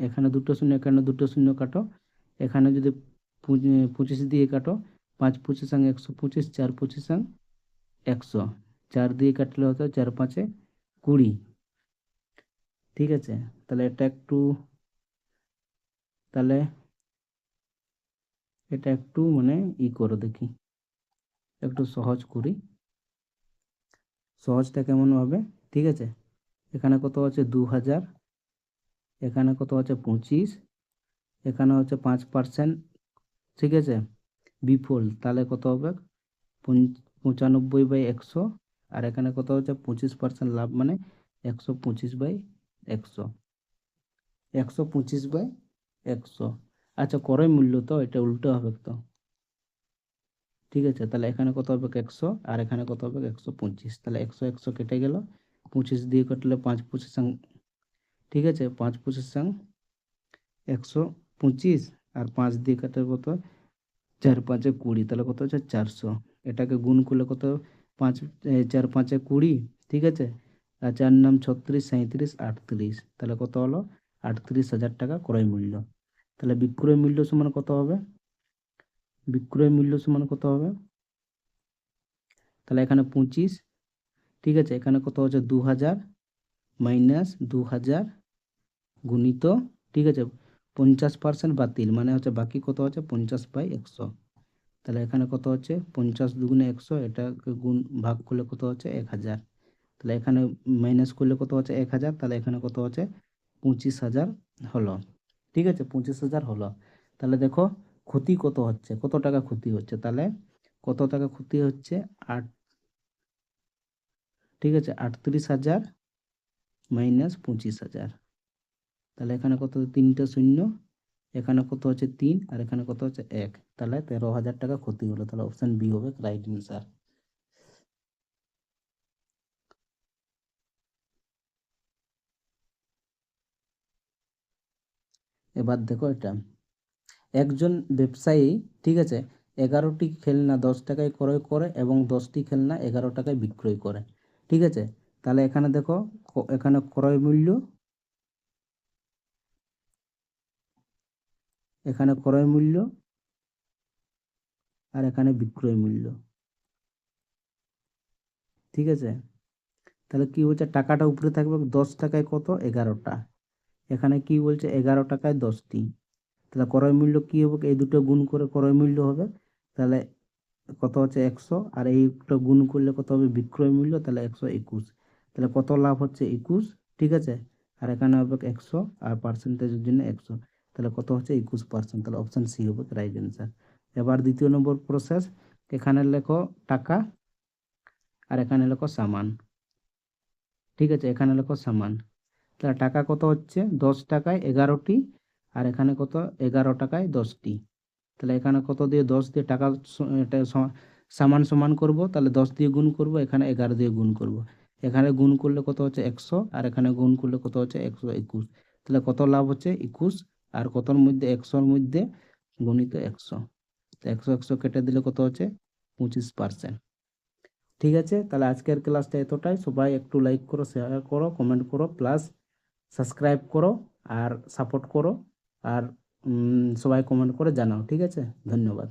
এখানে দুটো শূন্য, এখানে দুটো শূন্য কাটো, এখানে যদি 25 দিয়ে কাটো, 5 পঁচিশ 125, 4 পঁচিশ 100, 4 দিয়ে কাটলে হতো 4 5 20। ঠিক আছে, তাহলে এটা একটু, তাহলে এটা একটু মানে করো দেখি, একটু সহজ করি। সহজটা কেমন হবে? ঠিক আছে, এখানে কত আছে? 2000, এখানে কত আছে? 25, এখানে হচ্ছে 5%। ঠিক আছে, বিফল, তাহলে কত হবে? 95/100, আর এখানে কত হচ্ছে? 25% লাভ মানে 125/100, 125/100। আচ্ছা, ক্রয় মূল্য তো এটা উল্টো হবে তো। ঠিক আছে, তাহলে এখানে কত হবে? 100, আর এখানে কত হবে? 125, তাহলে 100 100 কেটে গেল, 25 দিয়ে কাটলে 5 পঁচিশ, ঠিক আছে, 5 পঁচিশ 125, আর 5 দিয়ে কাটলে কত? 4 5 20, তাহলে কত হচ্ছে 400। এটাকে গুণ করলে কত, 5 4 5 20, ঠিক আছে। আর 4 নাম 36 37 38, তাহলে কত হলো 38,000 টাকা ক্রয় মূল্য। তাহলে বিক্রয় মূল্য সমান কত হবে, বিক্রয় মূল্য সমান কত হবে, তাহলে এখানে 25, ঠিক আছে। এখানে কত হচ্ছে 2000 মাইনাস 2000 গুণিত, ঠিক আছে, 50% বাতিল, মানে হচ্ছে বাকি কত হচ্ছে 50/100। তাহলে এখানে কত হচ্ছে 50 দুগুণে 100, এটাকে গুণ ভাগ করলে কত হচ্ছে 1000। তাহলে এখানে মাইনাস করলে কত হচ্ছে 1000, তাহলে এখানে কত হচ্ছে 25,000 হলো, ঠিক আছে, 25,000 হলো। তাহলে দেখো ক্ষতি কত হচ্ছে, কত টাকা ক্ষতি হচ্ছে, তাহলে কত টাকা ক্ষতি হচ্ছে, 8, ঠিক আছে, 38,000 মাইনাস 25,000। তাহলে এখানে কত, 3টা শূন্য, এখানে কত হচ্ছে 3, আর এখানে কত হচ্ছে 1, তাহলে 13,000 টাকা ক্ষতি হলো। তাহলে অপশন বি হবে রাইট অ্যান্সার। এবার দেখো এটা, একজন ব্যবসায়ী, ঠিক আছে, 11টি খেলনা 10 টাকায় ক্রয় করে এবং 10টি খেলনা 11 টাকায় বিক্রয় করে, ঠিক আছে। তাহলে এখানে দেখো, এখানে ক্রয় মূল্য, এখানে ক্রয় মূল্য, আর এখানে বিক্রয় মূল্য, ঠিক আছে। তাহলে কি হচ্ছে, টাকাটা উপরে থাকবে 10 টাকায় কত, 11টা, এখানে কি বলছে 11 টাকায় 10টি। তাহলে ক্রয় মূল্য কি হবে, এই দুটো গুণ করে ক্রয় মূল্য হবে, তাহলে কত হচ্ছে 100, আর এইটা গুণ করলে কত হবে বিক্রয় মূল্য, তাহলে 121। তাহলে কত লাভ হচ্ছে 21, ঠিক আছে। আর এখানে হবে 100, আর পার্সেন্টেজের জন্য 100, তাহলে কত হচ্ছে 21%। তাহলে অপশন সি হবে রাইট অ্যান্সার। এবার দ্বিতীয় নম্বর প্রসেস, এখানে লেখো টাকা, আর এখানে লেখো সামান, ঠিক আছে, এখানে লেখো সামান। তাহলে টাকা কত হচ্ছে 10 টাকায় 11টি, আর এখানে কত 11 টাকায় 10টি। তাহলে এখানে কত দিয়ে 10 দিয়ে টাকা এটা সমান সমান করব, তাহলে 10 দিয়ে গুণ করব, এখানে 11 দিয়ে গুণ করব। এখানে গুণ করলে কত হচ্ছে 100, আর এখানে গুণ করলে কত হচ্ছে 121। তাহলে কত লাভ হচ্ছে 21, আর কতর মধ্যে 100-র মধ্যে গুণিত 100, 100 100 কেটে দিলে কত হচ্ছে 25%। ঠিক আছে, তাহলে আজকের ক্লাসটা এতটাই। সবাই একটু লাইক করো, শেয়ার করো, কমেন্ট করো, প্লাস সাবস্ক্রাইব করো, আর সাপোর্ট করো, আর সবাই কমেন্ট করে জানাও, ঠিক আছে। ধন্যবাদ।